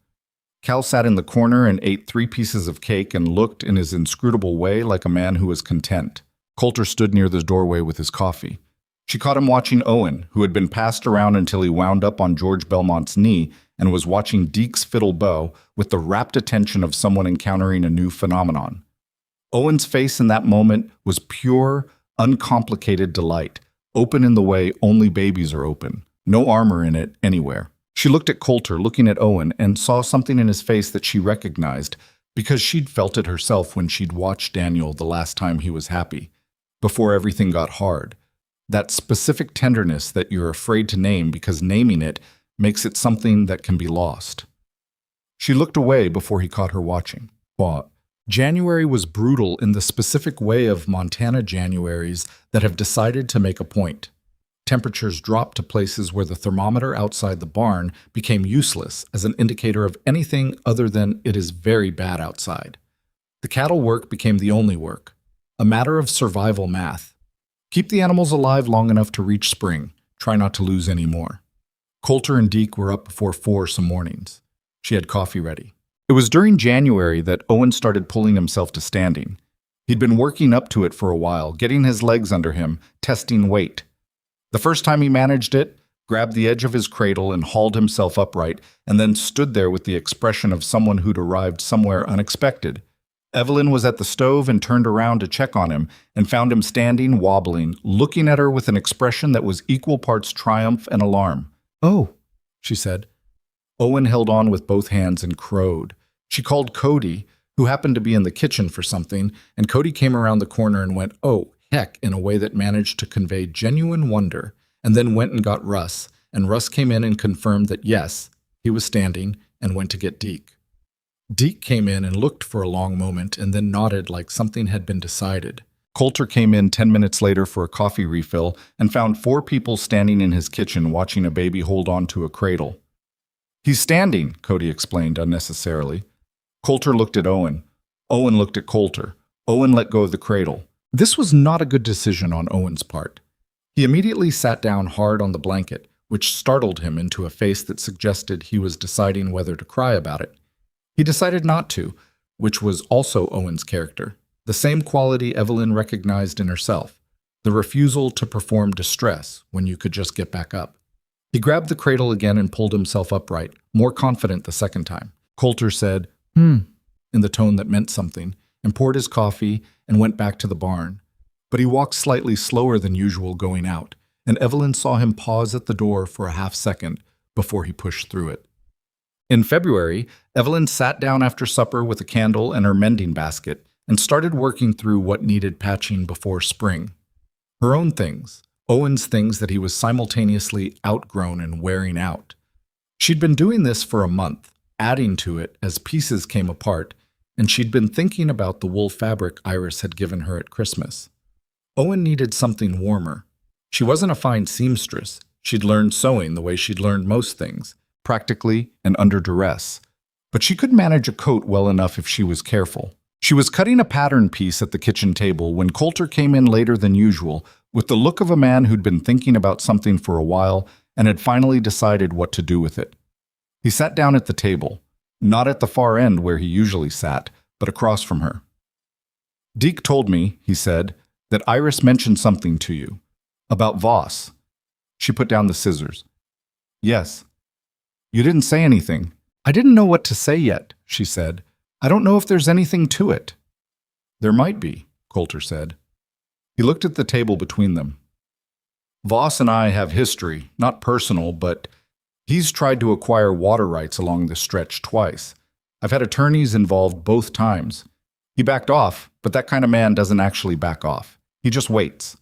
A: Cal sat in the corner and ate 3 pieces of cake and looked in his inscrutable way like a man who was content. Coulter stood near the doorway with his coffee. She caught him watching Owen, who had been passed around until he wound up on George Belmont's knee and was watching Deke's fiddle bow with the rapt attention of someone encountering a new phenomenon. Owen's face in that moment was pure, uncomplicated delight, open in the way only babies are open, no armor in it anywhere. She looked at Coulter, looking at Owen, and saw something in his face that she recognized, because she'd felt it herself when she'd watched Daniel the last time he was happy, before everything got hard. That specific tenderness that you're afraid to name because naming it makes it something that can be lost. She looked away before he caught her watching. But January was brutal in the specific way of Montana Januaries that have decided to make a point. Temperatures dropped to places where the thermometer outside the barn became useless as an indicator of anything other than it is very bad outside. The cattle work became the only work, a matter of survival math. Keep the animals alive long enough to reach spring. Try not to lose any more. Coulter and Deke were up before 4 some mornings. She had coffee ready. It was during January that Owen started pulling himself to standing. He'd been working up to it for a while, getting his legs under him, testing weight. The first time he managed it, grabbed the edge of his cradle and hauled himself upright, and then stood there with the expression of someone who'd arrived somewhere unexpected. Evelyn was at the stove and turned around to check on him and found him standing, wobbling, looking at her with an expression that was equal parts triumph and alarm. "Oh," she said. Owen held on with both hands and crowed. She called Cody, who happened to be in the kitchen for something, and Cody came around the corner and went, "Oh, heck," in a way that managed to convey genuine wonder, and then went and got Russ, and Russ came in and confirmed that yes, he was standing, and went to get Deke. Deke came in and looked for a long moment and then nodded like something had been decided. Coulter came in 10 minutes later for a coffee refill and found 4 people standing in his kitchen watching a baby hold on to a cradle. "He's standing," Cody explained unnecessarily. Coulter looked at Owen. Owen looked at Coulter. Owen let go of the cradle. This was not a good decision on Owen's part. He immediately sat down hard on the blanket, which startled him into a face that suggested he was deciding whether to cry about it. He decided not to, which was also Owen's character, the same quality Evelyn recognized in herself, the refusal to perform distress when you could just get back up. He grabbed the cradle again and pulled himself upright, more confident the second time. Coulter said, in the tone that meant something, and poured his coffee and went back to the barn. But he walked slightly slower than usual going out, and Evelyn saw him pause at the door for a half-second before he pushed through it. In February, Evelyn sat down after supper with a candle and her mending basket and started working through what needed patching before spring. Her own things, Owen's things that he was simultaneously outgrown and wearing out. She'd been doing this for a month, adding to it as pieces came apart, and she'd been thinking about the wool fabric Iris had given her at Christmas. Owen needed something warmer. She wasn't a fine seamstress. She'd learned sewing the way she'd learned most things, practically and under duress. But she could manage a coat well enough if she was careful. She was cutting a pattern piece at the kitchen table when Coulter came in later than usual, with the look of a man who'd been thinking about something for a while and had finally decided what to do with it. He sat down at the table, not at the far end where he usually sat, but across from her. "Deke told me," he said, "that Iris mentioned something to you. About Voss." She put down the scissors. "Yes." "You didn't say anything." "I didn't know what to say yet," she said. "I don't know if there's anything to it." "There might be," Coulter said. He looked at the table between them. "Voss and I have history, not personal, but he's tried to acquire water rights along this stretch twice. I've had attorneys involved both times. He backed off, but that kind of man doesn't actually back off. He just waits."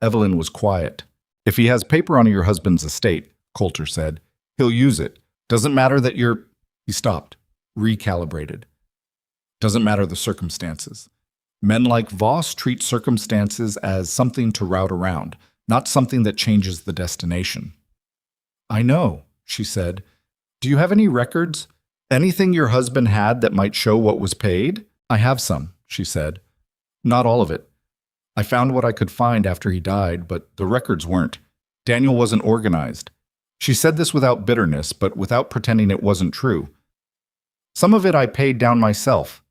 A: Evelyn was quiet. "If he has paper on your husband's estate," Coulter said, "he'll use it. Doesn't matter that you're—" He stopped, recalibrated. "Doesn't matter the circumstances. Men like Voss treat circumstances as something to route around, not something that changes the destination." "I know," she said. "Do you have any records? Anything your husband had that might show what was paid?" "I have some," she said. "Not all of it. I found what I could find after he died, but the records weren't. Daniel wasn't organized." She said this without bitterness, but without pretending it wasn't true. "Some of it I paid down myself.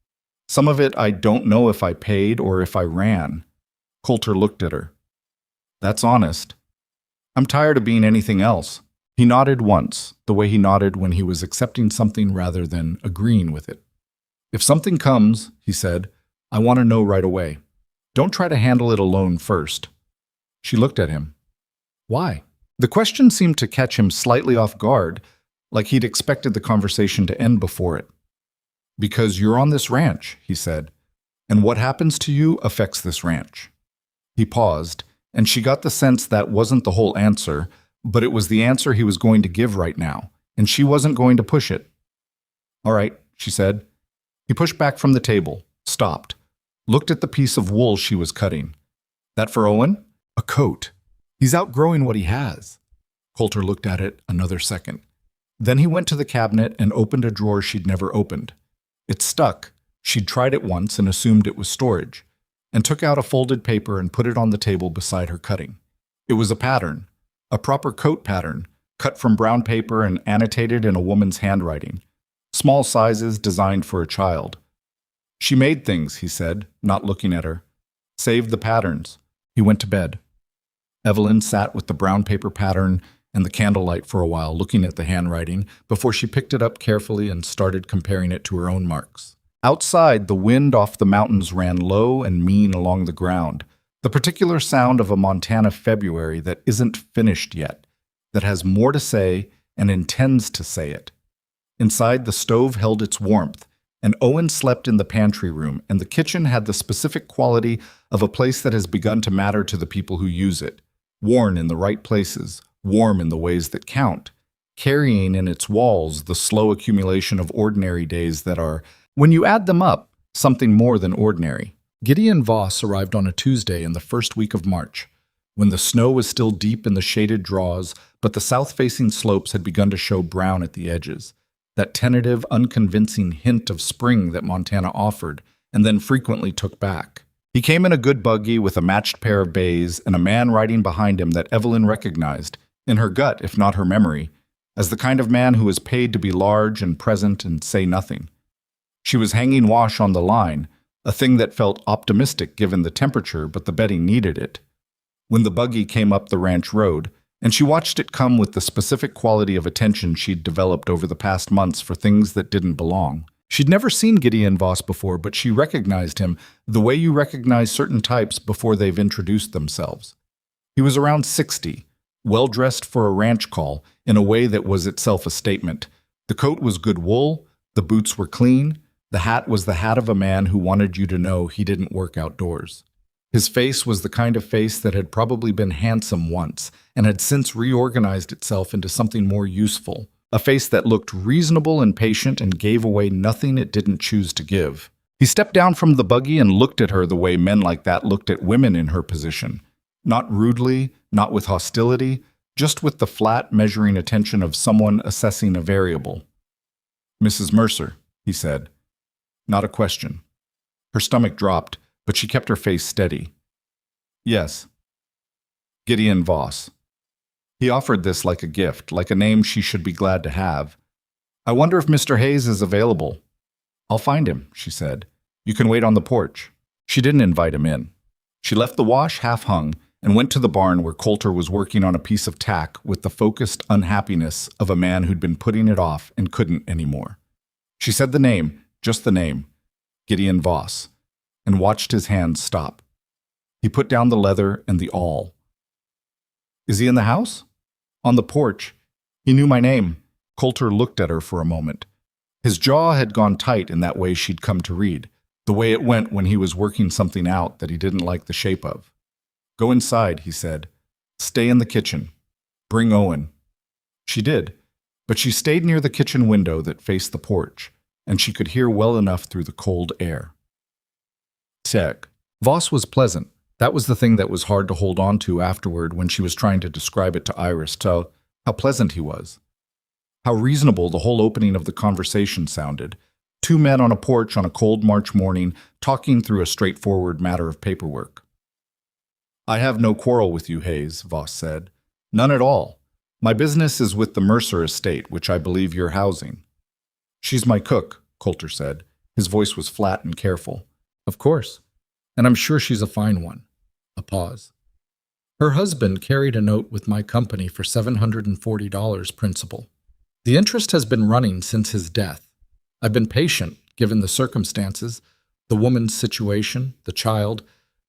A: Some of it I don't know if I paid or if I ran." Coulter looked at her. "That's honest." "I'm tired of being anything else." He nodded once, the way he nodded when he was accepting something rather than agreeing with it. "If something comes," he said, "I want to know right away. Don't try to handle it alone first." She looked at him. "Why?" The question seemed to catch him slightly off guard, like he'd expected the conversation to end before it. "Because you're on this ranch," he said, "and what happens to you affects this ranch." He paused, and she got the sense that wasn't the whole answer, but it was the answer he was going to give right now, and she wasn't going to push it. "All right," she said. He pushed back from the table, stopped, looked at the piece of wool she was cutting. "That for Owen?" "A coat. He's outgrowing what he has." Coulter looked at it another second. Then he went to the cabinet and opened a drawer she'd never opened. It stuck. She'd tried it once and assumed it was storage, and took out a folded paper and put it on the table beside her cutting. It was a pattern, a proper coat pattern, cut from brown paper and annotated in a woman's handwriting. Small sizes designed for a child. "She made things," he said, not looking at her. "Saved the patterns." He went to bed. Evelyn sat with the brown paper pattern and the candlelight for a while, looking at the handwriting, before she picked it up carefully and started comparing it to her own marks. Outside, the wind off the mountains ran low and mean along the ground, the particular sound of a Montana February that isn't finished yet, that has more to say and intends to say it. Inside, the stove held its warmth, and Owen slept in the pantry room, and the kitchen had the specific quality of a place that has begun to matter to the people who use it. Worn in the right places, warm in the ways that count, carrying in its walls the slow accumulation of ordinary days that are, when you add them up, something more than ordinary. Gideon Voss arrived on a Tuesday in the first week of March, when the snow was still deep in the shaded draws, but the south-facing slopes had begun to show brown at the edges, that tentative, unconvincing hint of spring that Montana offered, and then frequently took back. He came in a good buggy with a matched pair of bays and a man riding behind him that Evelyn recognized, in her gut if not her memory, as the kind of man who was paid to be large and present and say nothing. She was hanging wash on the line, a thing that felt optimistic given the temperature, but the bedding needed it. When the buggy came up the ranch road, and she watched it come with the specific quality of attention she'd developed over the past months for things that didn't belong. She'd never seen Gideon Voss before, but she recognized him the way you recognize certain types before they've introduced themselves. He was around 60, well-dressed for a ranch call in a way that was itself a statement. The coat was good wool, the boots were clean, the hat was the hat of a man who wanted you to know he didn't work outdoors. His face was the kind of face that had probably been handsome once and had since reorganized itself into something more useful. A face that looked reasonable and patient and gave away nothing it didn't choose to give. He stepped down from the buggy and looked at her the way men like that looked at women in her position. Not rudely, not with hostility, just with the flat, measuring attention of someone assessing a variable. "Mrs. Mercer," he said. Not a question. Her stomach dropped, but she kept her face steady. "Yes." Gideon Voss. He offered this like a gift, like a name she should be glad to have. "I wonder if Mr. Hayes is available." "I'll find him," she said. "You can wait on the porch." She didn't invite him in. She left the wash half-hung and went to the barn where Coulter was working on a piece of tack with the focused unhappiness of a man who'd been putting it off and couldn't anymore. She said the name, just the name, Gideon Voss, and watched his hands stop. He put down the leather and the awl. "Is he in the house?" "On the porch. He knew my name." Coulter looked at her for a moment. His jaw had gone tight in that way she'd come to read, the way it went when he was working something out that he didn't like the shape of. "Go inside," he said. "Stay in the kitchen. Bring Owen." She did, but she stayed near the kitchen window that faced the porch, and she could hear well enough through the cold air. Sec. Voss was pleasant. That was the thing that was hard to hold on to afterward when she was trying to describe it to Iris, how pleasant he was. How reasonable the whole opening of the conversation sounded. Two men on a porch on a cold March morning talking through a straightforward matter of paperwork. "I have no quarrel with you, Hayes," Voss said. "None at all. My business is with the Mercer estate, which I believe you're housing." "She's my cook," Coulter said. His voice was flat and careful. "Of course. And I'm sure she's a fine one." A pause. "Her husband carried a note with my company for $740 principal. The interest has been running since his death. I've been patient, given the circumstances, the woman's situation, the child,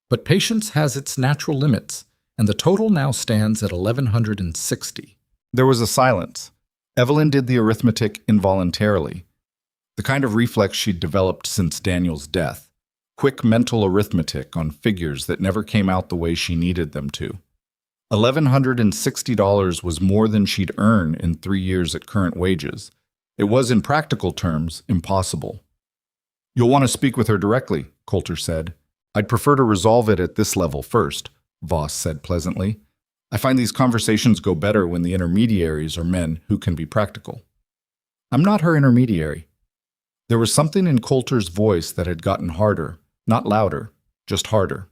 A: but patience has its natural limits, and the total now stands at $1,160. There was a silence. Evelyn did the arithmetic involuntarily, the kind of reflex she'd developed since Daniel's death. Quick mental arithmetic on figures that never came out the way she needed them to. $1,160 was more than she'd earn in 3 years at current wages. It was, in practical terms, impossible. "You'll want to speak with her directly," Coulter said. "I'd prefer to resolve it at this level first," Voss said pleasantly. "I find these conversations go better when the intermediaries are men who can be practical." "I'm not her intermediary." There was something in Coulter's voice that had gotten harder, not louder, just harder.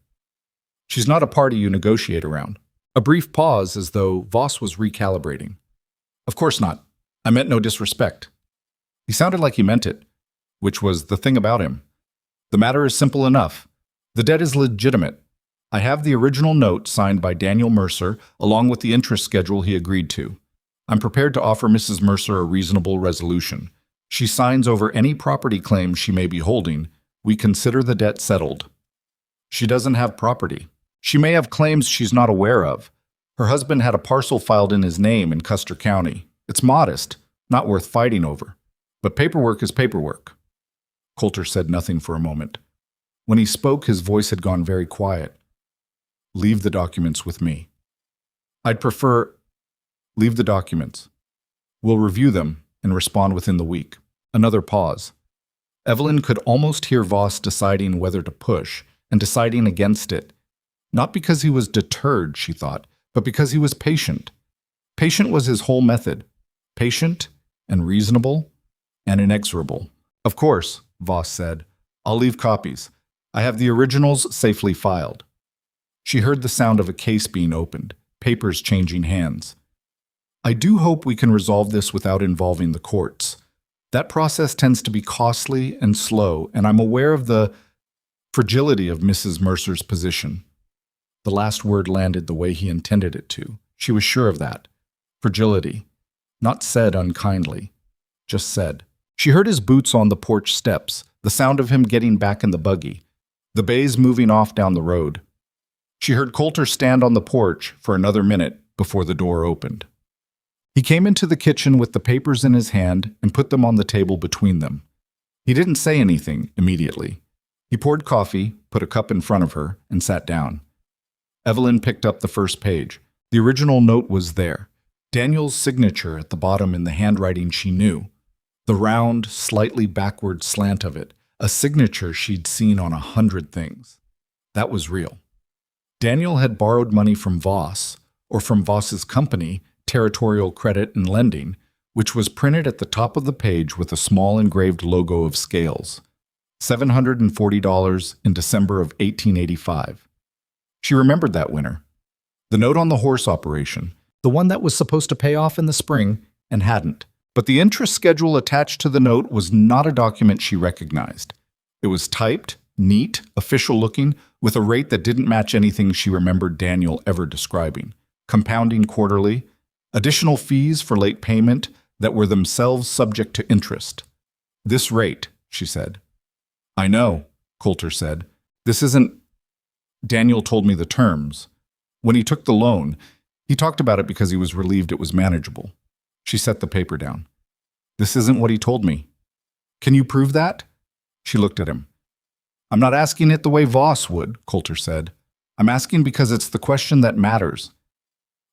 A: "She's not a party you negotiate around." A brief pause as though Voss was recalibrating. "Of course not. I meant no disrespect." He sounded like he meant it, which was the thing about him. "The matter is simple enough. The debt is legitimate. I have the original note signed by Daniel Mercer, along with the interest schedule he agreed to. I'm prepared to offer Mrs. Mercer a reasonable resolution. She signs over any property claims she may be holding. We consider the debt settled." "She doesn't have property. She may have claims she's not aware of. Her husband had a parcel filed in his name in Custer County. It's modest, not worth fighting over. But paperwork is paperwork." Coulter said nothing for a moment. When he spoke, his voice had gone very quiet. "Leave the documents with me." "I'd prefer—" "Leave the documents. We'll review them and respond within the week." Another pause. Evelyn could almost hear Voss deciding whether to push and deciding against it. Not because he was deterred, she thought, but because he was patient. Patient was his whole method. Patient and reasonable and inexorable. "Of course," Voss said. "I'll leave copies. I have the originals safely filed." She heard the sound of a case being opened, papers changing hands. "I do hope we can resolve this without involving the courts. That process tends to be costly and slow, and I'm aware of the fragility of Mrs. Mercer's position." The last word landed the way he intended it to. She was sure of that. Fragility. Not said unkindly. Just said. She heard his boots on the porch steps, the sound of him getting back in the buggy, the bays moving off down the road. She heard Coulter stand on the porch for another minute before the door opened. He came into the kitchen with the papers in his hand and put them on the table between them. He didn't say anything immediately. He poured coffee, put a cup in front of her, and sat down. Evelyn picked up the first page. The original note was there. Daniel's signature at the bottom in the handwriting she knew. The round, slightly backward slant of it, a signature she'd seen on 100 things. That was real. Daniel had borrowed money from Voss, or from Voss's company, Territorial Credit and Lending, which was printed at the top of the page with a small engraved logo of scales. $740 in December of 1885. She remembered that winter. The note on the horse operation, the one that was supposed to pay off in the spring and hadn't. But the interest schedule attached to the note was not a document she recognized. It was typed, neat, official-looking, with a rate that didn't match anything she remembered Daniel ever describing. Compounding quarterly, additional fees for late payment that were themselves subject to interest. This rate, she said. I know, Coulter said. This isn't... Daniel told me the terms. When he took the loan, he talked about it because he was relieved it was manageable. She set the paper down. This isn't what he told me. Can you prove that? She looked at him. I'm not asking it the way Voss would, Coulter said. I'm asking because it's the question that matters.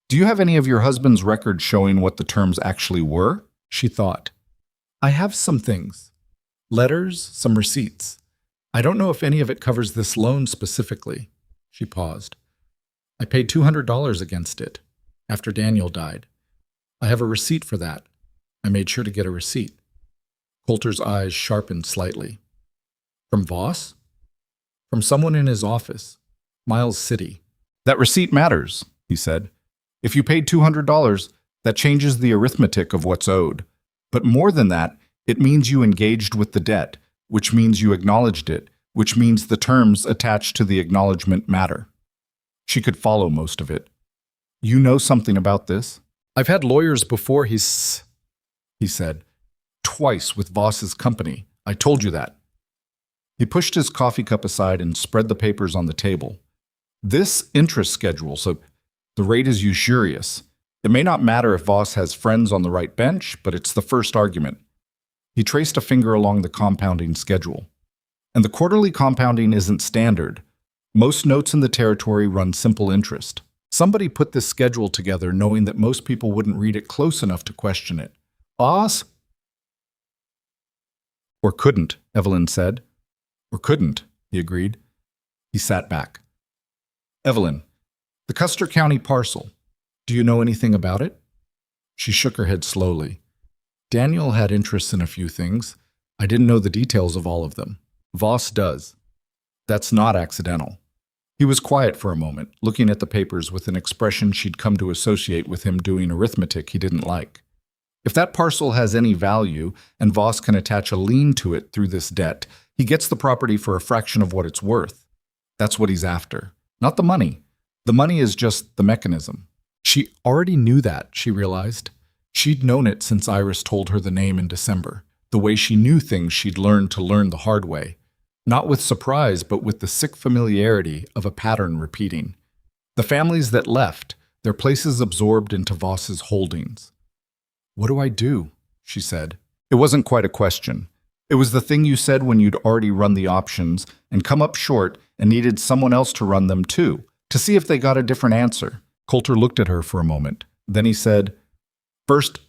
A: Do you have any of your husband's records showing what the terms actually were? She thought. I have some things. Letters, some receipts. I don't know if any of it covers this loan specifically. She paused. I paid $200 against it, after Daniel died. I have a receipt for that. I made sure to get a receipt. Coulter's eyes sharpened slightly. From Voss? From someone in his office. Miles City. That receipt matters, he said. If you paid $200, that changes the arithmetic of what's owed. But more than that, it means you engaged with the debt, which means you acknowledged it, which means the terms attached to the acknowledgement matter. She could follow most of it. You know something about this? I've had lawyers before, he said. Twice with Voss's company. I told you that. He pushed his coffee cup aside and spread the papers on the table. This interest schedule, so the rate is usurious. It may not matter if Voss has friends on the right bench, but it's the first argument. He traced a finger along the compounding schedule. And the quarterly compounding isn't standard. Most notes in the territory run simple interest. Somebody put this schedule together knowing that most people wouldn't read it close enough to question it. Voss? Or couldn't, Evelyn said. Or couldn't, he agreed. He sat back. Evelyn, the Custer County parcel. Do you know anything about it? She shook her head slowly. Daniel had interests in a few things. I didn't know the details of all of them. Voss does. That's not accidental. He was quiet for a moment, looking at the papers with an expression she'd come to associate with him doing arithmetic he didn't like. If that parcel has any value, and Voss can attach a lien to it through this debt, he gets the property for a fraction of what it's worth. That's what he's after. Not the money. The money is just the mechanism. She already knew that, she realized. She'd known it since Iris told her the name in December, the way she knew things she'd learned to learn the hard way. Not with surprise, but with the sick familiarity of a pattern repeating. The families that left, their places absorbed into Voss's holdings. What do I do? She said. It wasn't quite a question. It was the thing you said when you'd already run the options and come up short and needed someone else to run them too, to see if they got a different answer. Coulter looked at her for a moment. Then he said, First,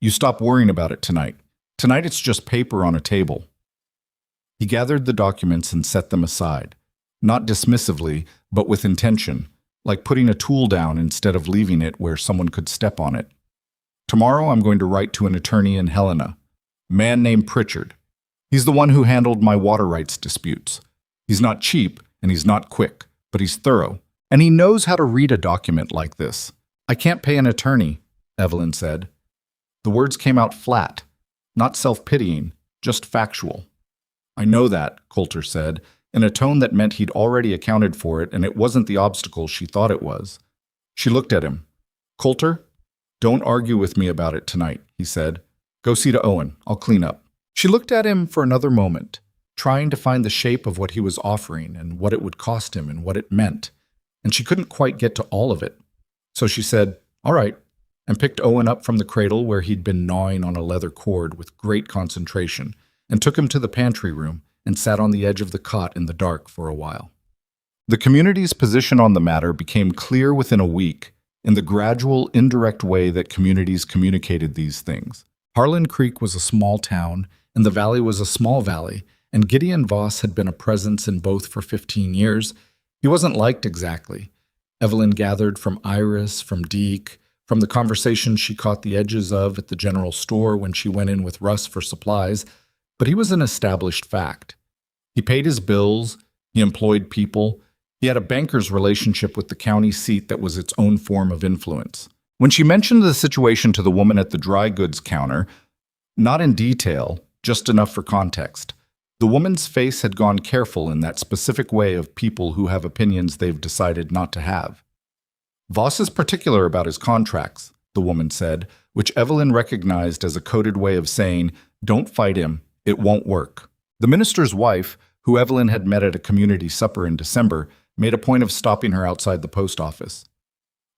A: you stop worrying about it tonight. Tonight it's just paper on a table. He gathered the documents and set them aside, not dismissively, but with intention, like putting a tool down instead of leaving it where someone could step on it. Tomorrow I'm going to write to an attorney in Helena, a man named Pritchard. He's the one who handled my water rights disputes. He's not cheap and he's not quick, but he's thorough, and he knows how to read a document like this. I can't pay an attorney, Evelyn said. The words came out flat, not self-pitying, just factual. I know that, Coulter said, in a tone that meant he'd already accounted for it and it wasn't the obstacle she thought it was. She looked at him. Coulter, don't argue with me about it tonight, he said. Go see to Owen. I'll clean up. She looked at him for another moment, trying to find the shape of what he was offering and what it would cost him and what it meant, and she couldn't quite get to all of it. So she said, all right, and picked Owen up from the cradle where he'd been gnawing on a leather cord with great concentration, and took him to the pantry room and sat on the edge of the cot in the dark for a while. The community's position on the matter became clear within a week in the gradual, indirect way that communities communicated these things. Harlan Creek was a small town, and the valley was a small valley, and Gideon Voss had been a presence in both for 15 years. He wasn't liked exactly. Evelyn gathered from Iris, from Deke, from the conversations she caught the edges of at the general store when she went in with Russ for supplies, but he was an established fact. He paid his bills, he employed people, he had a banker's relationship with the county seat that was its own form of influence. When she mentioned the situation to the woman at the dry goods counter, not in detail, just enough for context, the woman's face had gone careful in that specific way of people who have opinions they've decided not to have. Voss is particular about his contracts, the woman said, which Evelyn recognized as a coded way of saying, don't fight him, it won't work. The minister's wife, who Evelyn had met at a community supper in December, made a point of stopping her outside the post office.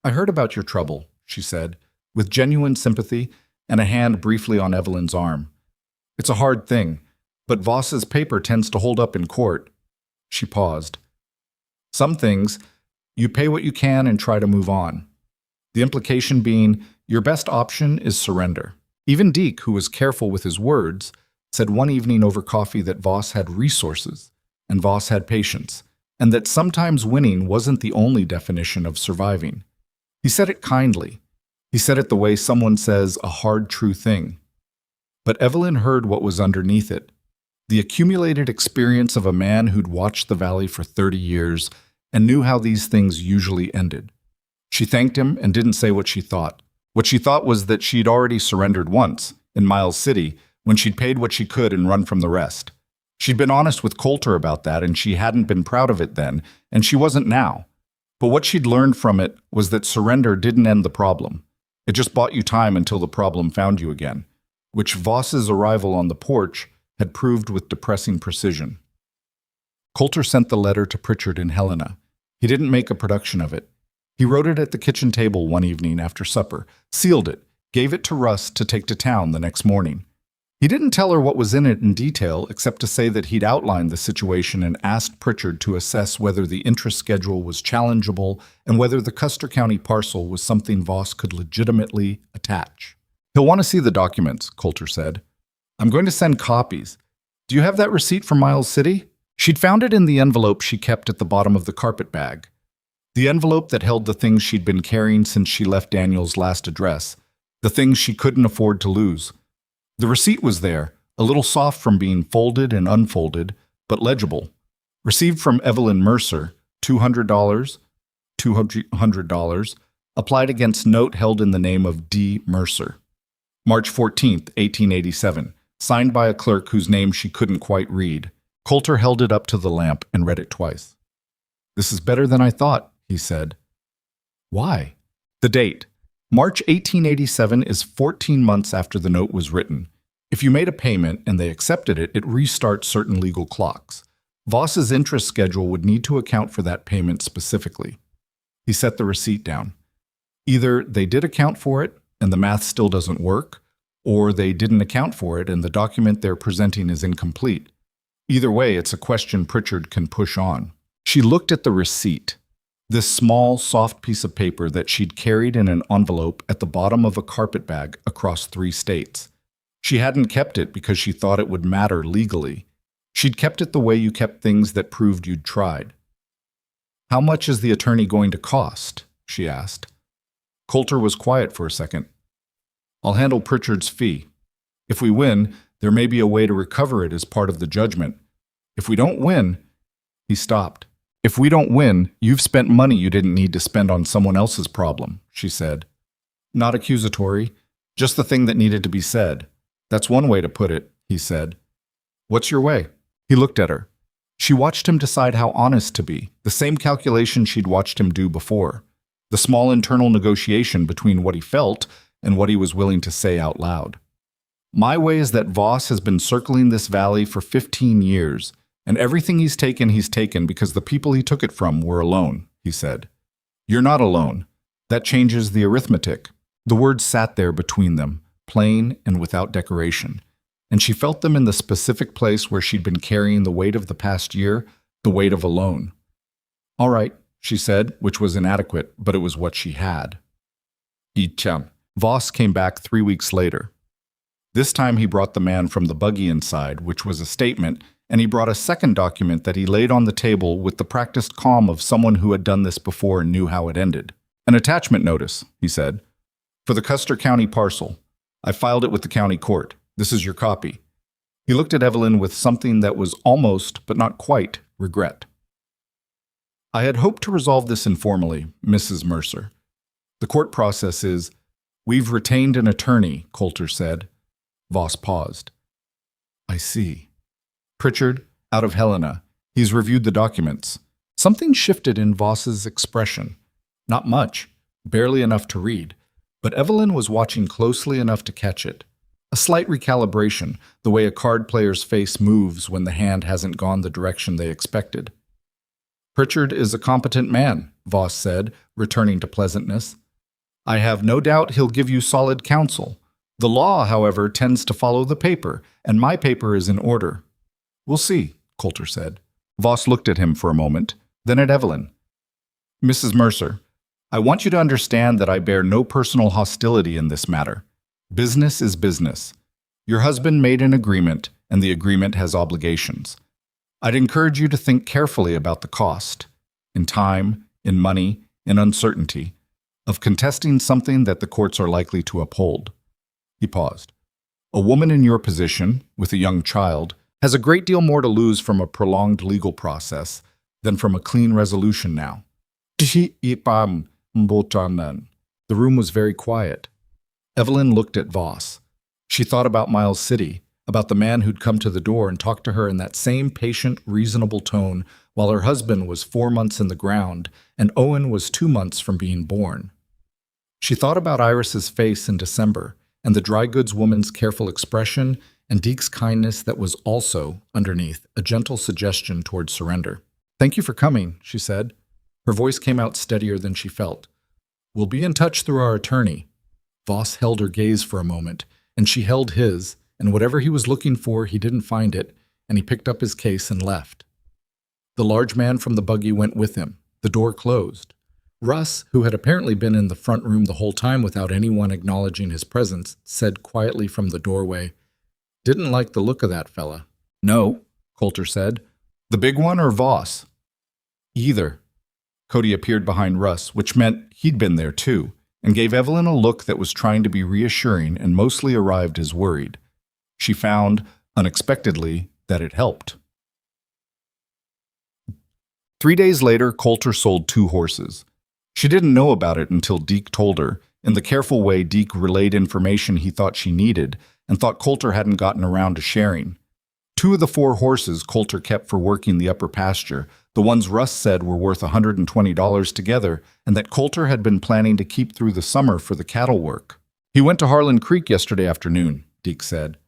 A: I heard about your trouble, she said, with genuine sympathy and a hand briefly on Evelyn's arm. It's a hard thing, but Voss's paper tends to hold up in court. She paused. Some things, you pay what you can and try to move on. The implication being, your best option is surrender. Even Deke, who was careful with his words, said one evening over coffee that Voss had resources, and Voss had patience, and that sometimes winning wasn't the only definition of surviving. He said it kindly. He said it the way someone says a hard, true thing. But Evelyn heard what was underneath it. The accumulated experience of a man who'd watched the valley for 30 years and knew how these things usually ended. She thanked him and didn't say what she thought. What she thought was that she'd already surrendered once, in Miles City, when she'd paid what she could and run from the rest. She'd been honest with Coulter about that, and she hadn't been proud of it then, and she wasn't now. But what she'd learned from it was that surrender didn't end the problem. It just bought you time until the problem found you again, which Voss's arrival on the porch had proved with depressing precision. Coulter sent the letter to Pritchard and Helena. He didn't make a production of it. He wrote it at the kitchen table one evening after supper, sealed it, gave it to Russ to take to town the next morning. He didn't tell her what was in it in detail, except to say that he'd outlined the situation and asked Pritchard to assess whether the interest schedule was challengeable and whether the Custer County parcel was something Voss could legitimately attach. He'll want to see the documents, Coulter said. I'm going to send copies. Do you have that receipt from Miles City? She'd found it in the envelope she kept at the bottom of the carpet bag. The envelope that held the things she'd been carrying since she left Daniel's last address, the things she couldn't afford to lose. The receipt was there, a little soft from being folded and unfolded, but legible. Received from Evelyn Mercer, $200, applied against note held in the name of D. Mercer. March 14th, 1887, signed by a clerk whose name she couldn't quite read. Coulter held it up to the lamp and read it twice. This is better than I thought, he said. Why? The date. March 1887 is 14 months after the note was written. If you made a payment and they accepted it, it restarts certain legal clocks. Voss's interest schedule would need to account for that payment specifically. He set the receipt down. Either they did account for it and the math still doesn't work, or they didn't account for it and the document they're presenting is incomplete. Either way, it's a question Pritchard can push on. She looked at the receipt. This small, soft piece of paper that she'd carried in an envelope at the bottom of a carpet bag across 3 states. She hadn't kept it because she thought it would matter legally. She'd kept it the way you kept things that proved you'd tried. How much is the attorney going to cost? She asked. Coulter was quiet for a second. I'll handle Pritchard's fee. If we win, there may be a way to recover it as part of the judgment. If we don't win, he stopped. If we don't win, you've spent money you didn't need to spend on someone else's problem, she said. Not accusatory, just the thing that needed to be said. That's one way to put it, he said. What's your way? He looked at her. She watched him decide how honest to be, the same calculation she'd watched him do before. The small internal negotiation between what he felt and what he was willing to say out loud. My way is that Voss has been circling this valley for 15 years, and everything he's taken because the people he took it from were alone, he said. You're not alone. That changes the arithmetic. The words sat there between them, plain and without decoration, and she felt them in the specific place where she'd been carrying the weight of the past year, the weight of alone. All right, she said, which was inadequate, but it was what she had. Voss came back 3 weeks later. This time he brought the man from the buggy inside, which was a statement, and he brought a second document that he laid on the table with the practiced calm of someone who had done this before and knew how it ended. An attachment notice, he said, for the Custer County parcel. I filed it with the county court. This is your copy. He looked at Evelyn with something that was almost, but not quite, regret. I had hoped to resolve this informally, Mrs. Mercer. The court process is, we've retained an attorney, Coulter said. Voss paused. I see. Pritchard, out of Helena. He's reviewed the documents. Something shifted in Voss's expression. Not much, barely enough to read, but Evelyn was watching closely enough to catch it. A slight recalibration, the way a card player's face moves when the hand hasn't gone the direction they expected. Pritchard is a competent man, Voss said, returning to pleasantness. I have no doubt he'll give you solid counsel. The law, however, tends to follow the paper, and my paper is in order. We'll see, Coulter said. Voss looked at him for a moment, then at Evelyn. Mrs. Mercer, I want you to understand that I bear no personal hostility in this matter. Business is business. Your husband made an agreement, and the agreement has obligations. I'd encourage you to think carefully about the cost, in time, in money, in uncertainty, of contesting something that the courts are likely to uphold. He paused. A woman in your position, with a young child, has a great deal more to lose from a prolonged legal process than from a clean resolution now. The room was very quiet. Evelyn looked at Voss. She thought about Miles City, about the man who'd come to the door and talked to her in that same patient, reasonable tone while her husband was 4 months in the ground and Owen was 2 months from being born. She thought about Iris's face in December and the dry goods woman's careful expression and Deke's kindness that was also, underneath, a gentle suggestion toward surrender. Thank you for coming, she said. Her voice came out steadier than she felt. We'll be in touch through our attorney. Voss held her gaze for a moment, and she held his, and whatever he was looking for, he didn't find it, and he picked up his case and left. The large man from the buggy went with him. The door closed. Russ, who had apparently been in the front room the whole time without anyone acknowledging his presence, said quietly from the doorway, Didn't like the look of that fella. No, Coulter said. The big one or Voss? Either. Cody appeared behind Russ, which meant he'd been there too, and gave Evelyn a look that was trying to be reassuring and mostly arrived as worried. She found, unexpectedly, that it helped. 3 days later, Coulter sold 2 horses. She didn't know about it until Deke told her, in the careful way Deke relayed information he thought she needed and thought Coulter hadn't gotten around to sharing. 2 of the 4 horses Coulter kept for working the upper pasture, the ones Russ said were worth $120 together, and that Coulter had been planning to keep through the summer for the cattle work. He went to Harlan Creek yesterday afternoon, Deke said.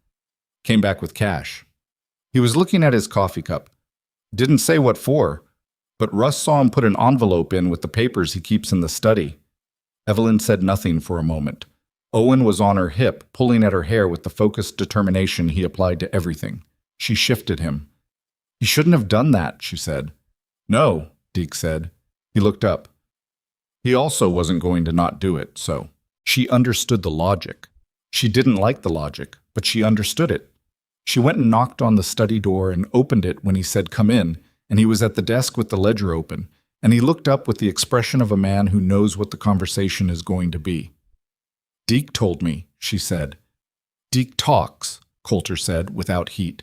A: Came back with cash. He was looking at his coffee cup. Didn't say what for, but Russ saw him put an envelope in with the papers he keeps in the study. Evelyn said nothing for a moment. Owen was on her hip, pulling at her hair with the focused determination he applied to everything. She shifted him. He shouldn't have done that, she said. No, Deke said. He looked up. He also wasn't going to not do it, so. She understood the logic. She didn't like the logic, but she understood it. She went and knocked on the study door and opened it when he said, Come in, and he was at the desk with the ledger open, and he looked up with the expression of a man who knows what the conversation is going to be. Deke told me, she said. Deke talks, Coulter said, without heat.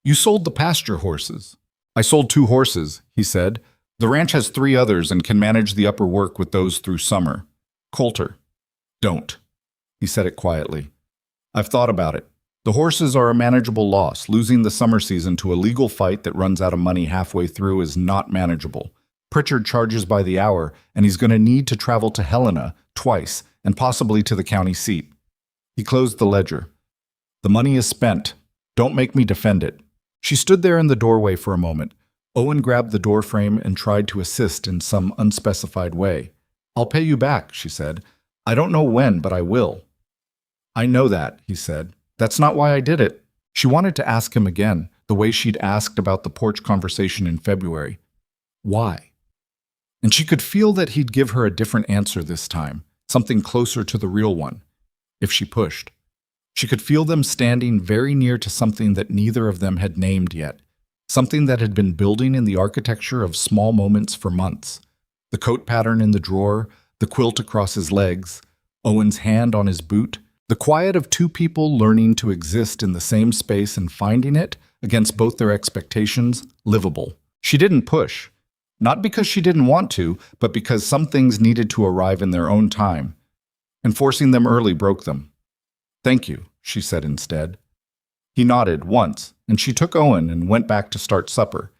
A: You sold the pasture horses. I sold 2 horses, he said. The ranch has 3 others and can manage the upper work with those through summer. Coulter. Don't. He said it quietly. I've thought about it. The horses are a manageable loss. Losing the summer season to a legal fight that runs out of money halfway through is not manageable. Pritchard charges by the hour, and he's going to need to travel to Helena twice and possibly to the county seat. He closed the ledger. The money is spent. Don't make me defend it. She stood there in the doorway for a moment. Owen grabbed the doorframe and tried to assist in some unspecified way. I'll pay you back, she said. I don't know when, but I will. I know that, he said. That's not why I did it. She wanted to ask him again, the way she'd asked about the porch conversation in February. Why? And she could feel that he'd give her a different answer this time, something closer to the real one, if she pushed. She could feel them standing very near to something that neither of them had named yet. something that had been building in the architecture of small moments for months. The coat pattern in the drawer, the quilt across his legs, Owen's hand on his boot, the quiet of two people learning to exist in the same space and finding it, against both their expectations, livable. She didn't push. Not because she didn't want to, but because some things needed to arrive in their own time. And forcing them early broke them. "Thank you," she said instead. He nodded once, and she took Owen and went back to start supper.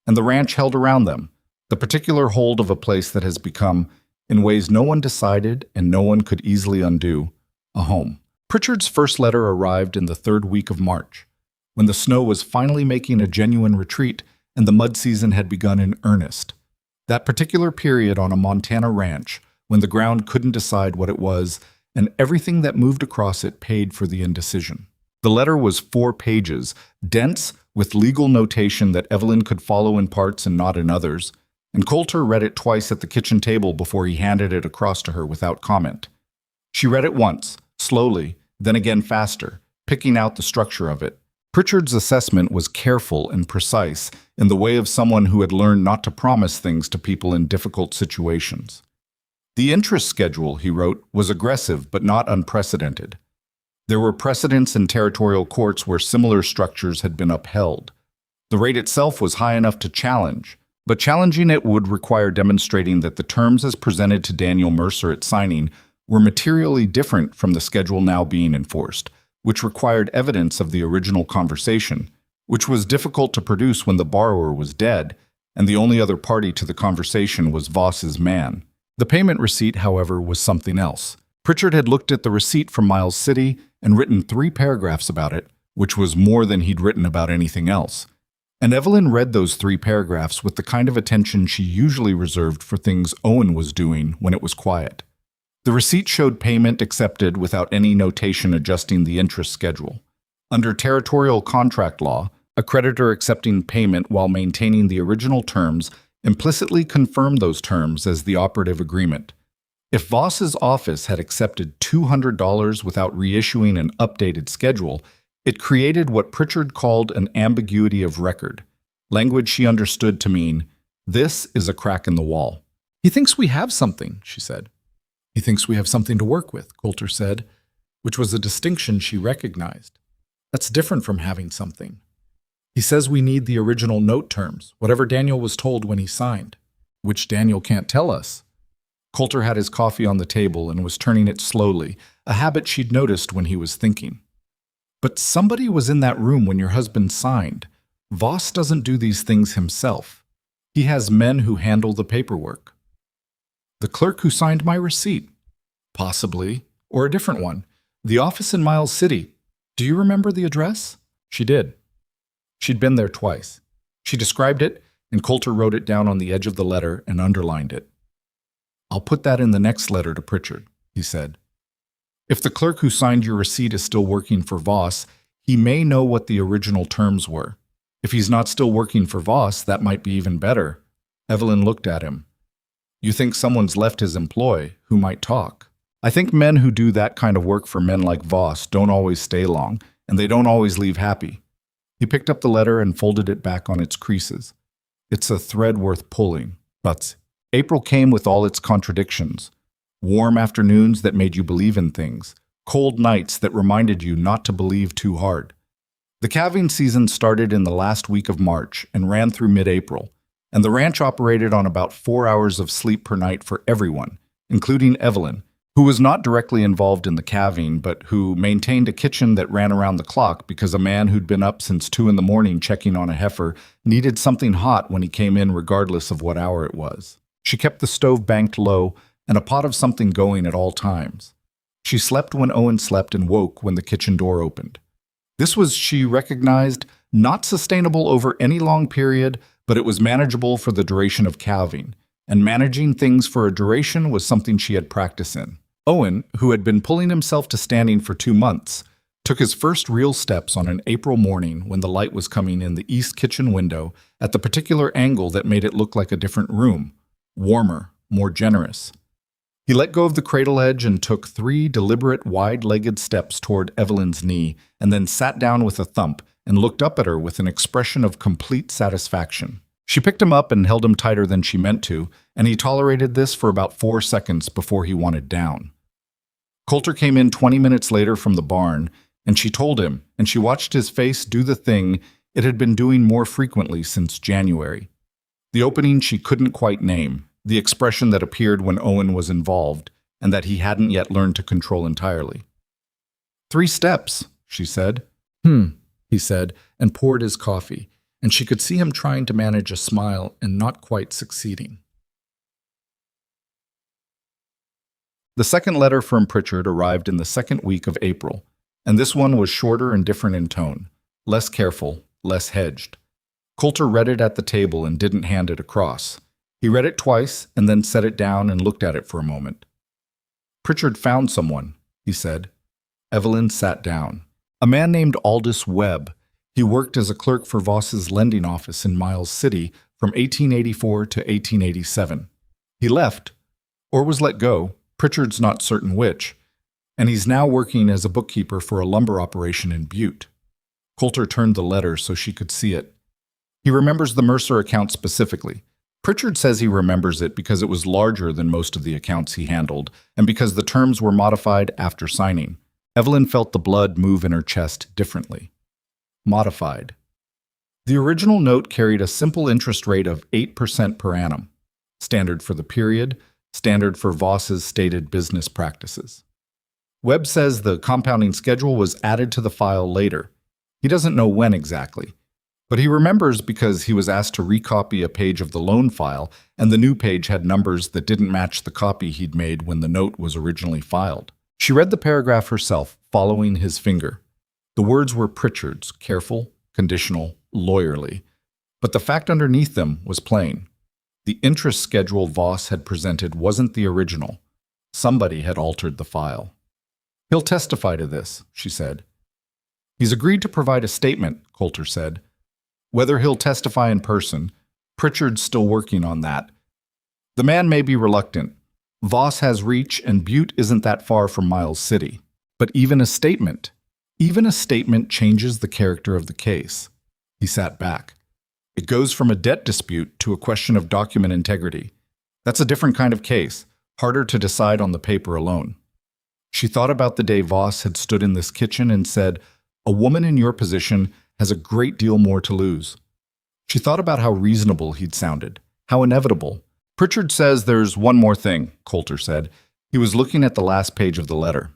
A: And the ranch held around them, the particular hold of a place that has become, in ways no one decided and no one could easily undo, a home. Pritchard's first letter arrived in the third week of March, when the snow was finally making a genuine retreat and the mud season had begun in earnest. That particular period on a Montana ranch, when the ground couldn't decide what it was, and everything that moved across it paid for the indecision. The letter was 4 pages, dense, with legal notation that Evelyn could follow in parts and not in others, and Coulter read it twice at the kitchen table before he handed it across to her without comment. She read it once, slowly, then again faster, picking out the structure of it. Pritchard's assessment was careful and precise, in the way of someone who had learned not to promise things to people in difficult situations. The interest schedule, he wrote, was aggressive but not unprecedented. There were precedents in territorial courts where similar structures had been upheld. The rate itself was high enough to challenge, but challenging it would require demonstrating that the terms as presented to Daniel Mercer at signing were materially different from the schedule now being enforced, which required evidence of the original conversation, which was difficult to produce when the borrower was dead, and the only other party to the conversation was Voss's man. The payment receipt, however, was something else. Pritchard had looked at the receipt from Miles City and written 3 paragraphs about it, which was more than he'd written about anything else. And Evelyn read those 3 paragraphs with the kind of attention she usually reserved for things Owen was doing when it was quiet. The receipt showed payment accepted without any notation adjusting the interest schedule. Under territorial contract law, a creditor accepting payment while maintaining the original terms implicitly confirmed those terms as the operative agreement. If Voss's office had accepted $200 without reissuing an updated schedule, it created what Pritchard called an ambiguity of record, language she understood to mean, "This is a crack in the wall." "He thinks we have something," she said. "He thinks we have something to work with," Coulter said, which was a distinction she recognized. "That's different from having something. He says we need the original note terms, whatever Daniel was told when he signed." "Which Daniel can't tell us." Coulter had his coffee on the table and was turning it slowly, a habit she'd noticed when he was thinking. "But somebody was in that room when your husband signed. Voss doesn't do these things himself. He has men who handle the paperwork." "The clerk who signed my receipt?" "Possibly. Or a different one. The office in Miles City. Do you remember the address?" She did. She'd been there twice. She described it, and Coulter wrote it down on the edge of the letter and underlined it. "I'll put that in the next letter to Pritchard," he said. "If the clerk who signed your receipt is still working for Voss, he may know what the original terms were. If he's not still working for Voss, that might be even better." Evelyn looked at him. "You think someone's left his employ who might talk?" "I think men who do that kind of work for men like Voss don't always stay long, and they don't always leave happy." He picked up the letter and folded it back on its creases. "It's a thread worth pulling, but..." April came with all its contradictions. Warm afternoons that made you believe in things. Cold nights that reminded you not to believe too hard. The calving season started in the last week of March and ran through mid-April, and the ranch operated on about 4 hours of sleep per night for everyone, including Evelyn, who was not directly involved in the calving, but who maintained a kitchen that ran around the clock because a man who'd been up since 2 in the morning checking on a heifer needed something hot when he came in regardless of what hour it was. She kept the stove banked low and a pot of something going at all times. She slept when Owen slept and woke when the kitchen door opened. This was, she recognized, not sustainable over any long period, but it was manageable for the duration of calving, and managing things for a duration was something she had practice in. Owen, who had been pulling himself to standing for 2 months, took his first real steps on an April morning when the light was coming in the east kitchen window at the particular angle that made it look like a different room, warmer, more generous. He let go of the cradle edge and took 3 deliberate, wide-legged steps toward Evelyn's knee, and then sat down with a thump, and looked up at her with an expression of complete satisfaction. She picked him up and held him tighter than she meant to, and he tolerated this for about 4 seconds before he wanted down. Coulter came in 20 minutes later from the barn, and she told him, and she watched his face do the thing it had been doing more frequently since January. The opening she couldn't quite name, the expression that appeared when Owen was involved, and that he hadn't yet learned to control entirely. 3 steps, she said. He said, and poured his coffee, and she could see him trying to manage a smile and not quite succeeding. The second letter from Pritchard arrived in the second week of April, and this one was shorter and different in tone, less careful, less hedged. Coulter read it at the table and didn't hand it across. He read it twice and then set it down and looked at it for a moment. Pritchard found someone, he said. Evelyn sat down. A man named Aldous Webb. He worked as a clerk for Voss's lending office in Miles City from 1884 to 1887. He left, or was let go, Pritchard's not certain which, and he's now working as a bookkeeper for a lumber operation in Butte. Coulter turned the letter so she could see it. He remembers the Mercer account specifically. Pritchard says he remembers it because it was larger than most of the accounts he handled, and because the terms were modified after signing. Evelyn felt the blood move in her chest differently. Modified. The original note carried a simple interest rate of 8% per annum, standard for the period, standard for Voss's stated business practices. Webb says the compounding schedule was added to the file later. He doesn't know when exactly, but he remembers because he was asked to recopy a page of the loan file, and the new page had numbers that didn't match the copy he'd made when the note was originally filed. She read the paragraph herself, following his finger. The words were Pritchard's, careful, conditional, lawyerly, but the fact underneath them was plain. The interest schedule Voss had presented wasn't the original. Somebody had altered the file. He'll testify to this, she said. He's agreed to provide a statement, Coulter said. Whether he'll testify in person, Pritchard's still working on that. The man may be reluctant. Voss has reach, and Butte isn't that far from Miles City. But even a statement changes the character of the case. He sat back. It goes from a debt dispute to a question of document integrity. That's a different kind of case, harder to decide on the paper alone. She thought about the day Voss had stood in this kitchen and said, "A woman in your position has a great deal more to lose." She thought about how reasonable he'd sounded, how inevitable. Pritchard says there's one more thing, Coulter said. He was looking at the last page of the letter.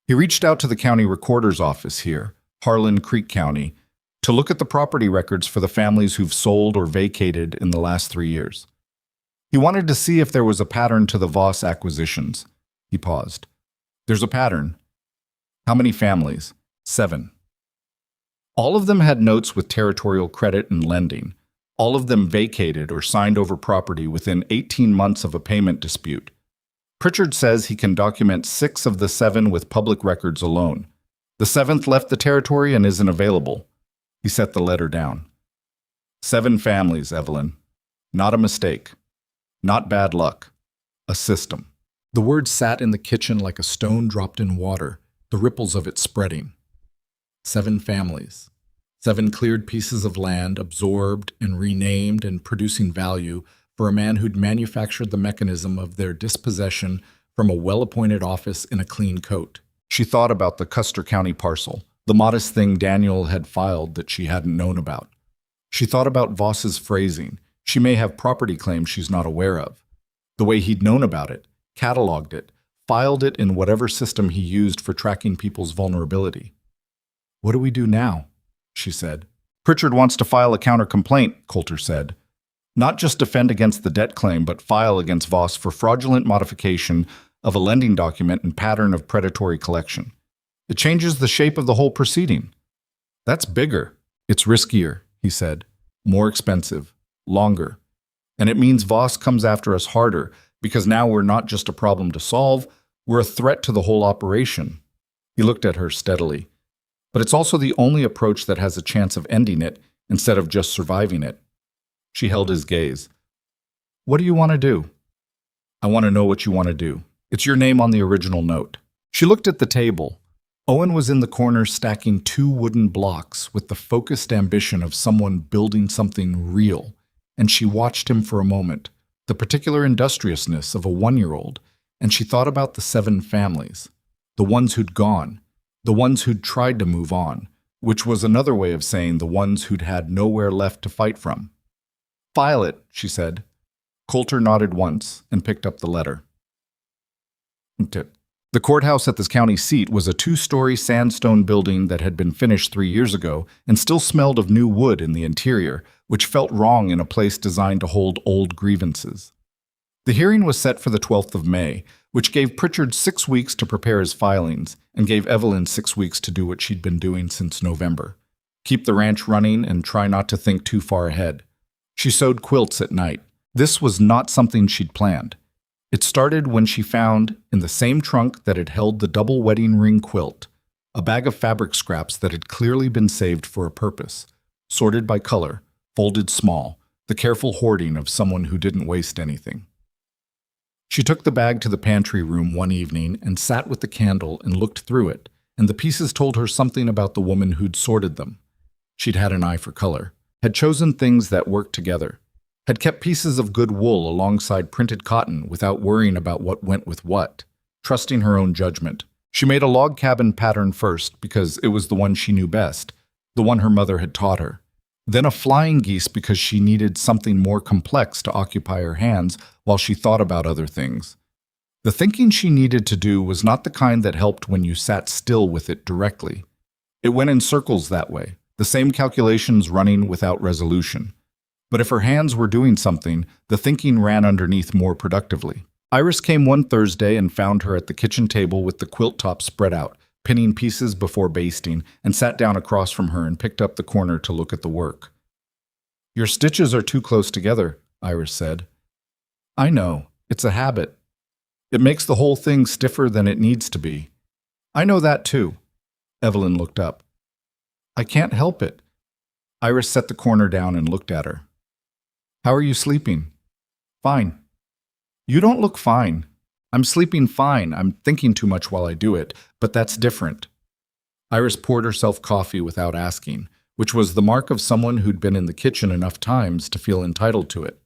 A: He reached out to the county recorder's office here, Harlan Creek County, to look at the property records for the families who've sold or vacated in the last 3 years. He wanted to see if there was a pattern to the Voss acquisitions. He paused. There's a pattern. How many families? 7. All of them had notes with territorial credit and lending. All of them vacated or signed over property within 18 months of a payment dispute. Pritchard says he can document 6 of the 7 with public records alone. The 7th left the territory and isn't available. He set the letter down. 7 families, Evelyn. Not a mistake. Not bad luck. A system. The word sat in the kitchen like a stone dropped in water, the ripples of it spreading. 7 families. 7 cleared pieces of land, absorbed and renamed and producing value for a man who'd manufactured the mechanism of their dispossession from a well-appointed office in a clean coat. She thought about the Custer County parcel, the modest thing Daniel had filed that she hadn't known about. She thought about Voss's phrasing. She may have property claims she's not aware of. The way he'd known about it, cataloged it, filed it in whatever system he used for tracking people's vulnerability. What do we do now? She said. Pritchard wants to file a counter-complaint, Coulter said. Not just defend against the debt claim, but file against Voss for fraudulent modification of a lending document and pattern of predatory collection. It changes the shape of the whole proceeding. That's bigger. It's riskier, he said. More expensive. Longer. And it means Voss comes after us harder, because now we're not just a problem to solve, we're a threat to the whole operation. He looked at her steadily. But it's also the only approach that has a chance of ending it instead of just surviving it. She held his gaze. What do you want to do? I want to know what you want to do. It's your name on the original note. She looked at the table. Owen was in the corner stacking 2 wooden blocks with the focused ambition of someone building something real, and she watched him for a moment, the particular industriousness of a 1-year-old, and she thought about the 7 families, the ones who'd gone, the ones who'd tried to move on, which was another way of saying the ones who'd had nowhere left to fight from. "File it," she said. Coulter nodded once and picked up the letter. The courthouse at this county seat was a 2-story sandstone building that had been finished 3 years ago and still smelled of new wood in the interior, which felt wrong in a place designed to hold old grievances. The hearing was set for the 12th of May, which gave Pritchard 6 weeks to prepare his filings and gave Evelyn 6 weeks to do what she'd been doing since November. Keep the ranch running and try not to think too far ahead. She sewed quilts at night. This was not something she'd planned. It started when she found, in the same trunk that had held the double wedding ring quilt, a bag of fabric scraps that had clearly been saved for a purpose, sorted by color, folded small, the careful hoarding of someone who didn't waste anything. She took the bag to the pantry room one evening and sat with the candle and looked through it, and the pieces told her something about the woman who'd sorted them. She'd had an eye for color, had chosen things that worked together, had kept pieces of good wool alongside printed cotton without worrying about what went with what, trusting her own judgment. She made a log cabin pattern first because it was the one she knew best, the one her mother had taught her. Then a flying geese because she needed something more complex to occupy her hands while she thought about other things. The thinking she needed to do was not the kind that helped when you sat still with it directly. It went in circles that way, the same calculations running without resolution. But if her hands were doing something, the thinking ran underneath more productively. Iris came one Thursday and found her at the kitchen table with the quilt top spread out, pinning pieces before basting, and sat down across from her and picked up the corner to look at the work. "Your stitches are too close together," Iris said. "I know. It's a habit. It makes the whole thing stiffer than it needs to be." "I know that too." Evelyn looked up. "I can't help it." Iris set the corner down and looked at her. "How are you sleeping?" "Fine." "You don't look fine." "I'm sleeping fine. I'm thinking too much while I do it, but that's different." Iris poured herself coffee without asking, which was the mark of someone who'd been in the kitchen enough times to feel entitled to it.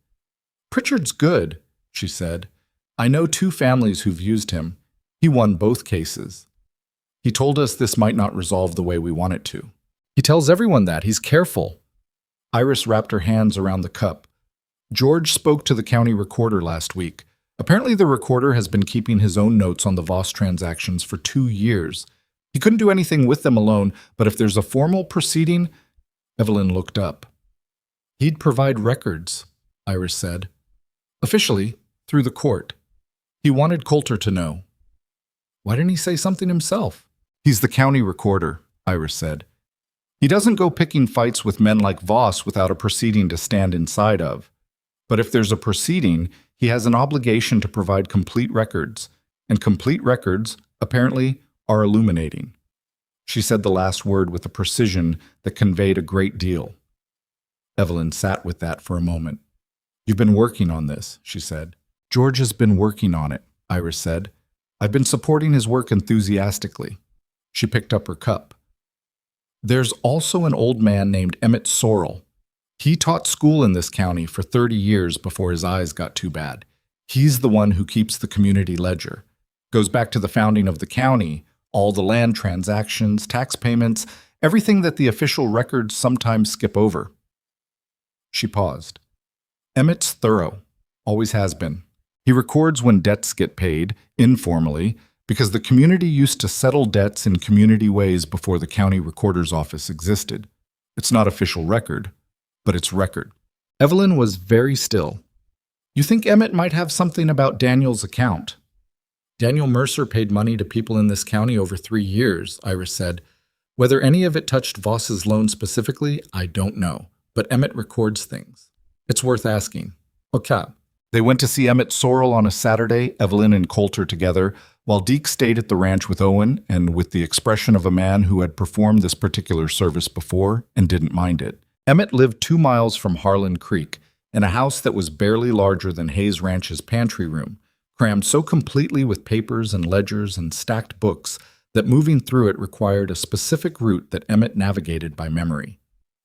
A: "Pritchard's good," she said. "I know 2 families who've used him. He won both cases. He told us this might not resolve the way we want it to. He tells everyone that. He's careful." Iris wrapped her hands around the cup. "George spoke to the county recorder last week. Apparently the recorder has been keeping his own notes on the Voss transactions for 2 years. He couldn't do anything with them alone, but if there's a formal proceeding—" Evelyn looked up. "He'd provide records," Iris said. "Officially, through the court. He wanted Coulter to know." "Why didn't he say something himself?" "He's the county recorder," Iris said. "He doesn't go picking fights with men like Voss without a proceeding to stand inside of. But if there's a proceeding, he has an obligation to provide complete records, and complete records, apparently, are illuminating." She said the last word with a precision that conveyed a great deal. Evelyn sat with that for a moment. "You've been working on this," she said. "George has been working on it," Iris said. "I've been supporting his work enthusiastically." She picked up her cup. "There's also an old man named Emmett Sorrell. He taught school in this county for 30 years before his eyes got too bad. He's the one who keeps the community ledger. Goes back to the founding of the county, all the land transactions, tax payments, everything that the official records sometimes skip over." She paused. "Emmett's thorough. Always has been. He records when debts get paid, informally, because the community used to settle debts in community ways before the county recorder's office existed. It's not official record, but it's record." Evelyn was very still. "You think Emmett might have something about Daniel's account?" "Daniel Mercer paid money to people in this county over 3 years," Iris said. "Whether any of it touched Voss's loan specifically, I don't know, but Emmett records things. It's worth asking." "Okay." They went to see Emmett Sorrell on a Saturday, Evelyn and Coulter together, while Deke stayed at the ranch with Owen and with the expression of a man who had performed this particular service before and didn't mind it. Emmett lived 2 miles from Harlan Creek, in a house that was barely larger than Hayes Ranch's pantry room, crammed so completely with papers and ledgers and stacked books that moving through it required a specific route that Emmett navigated by memory.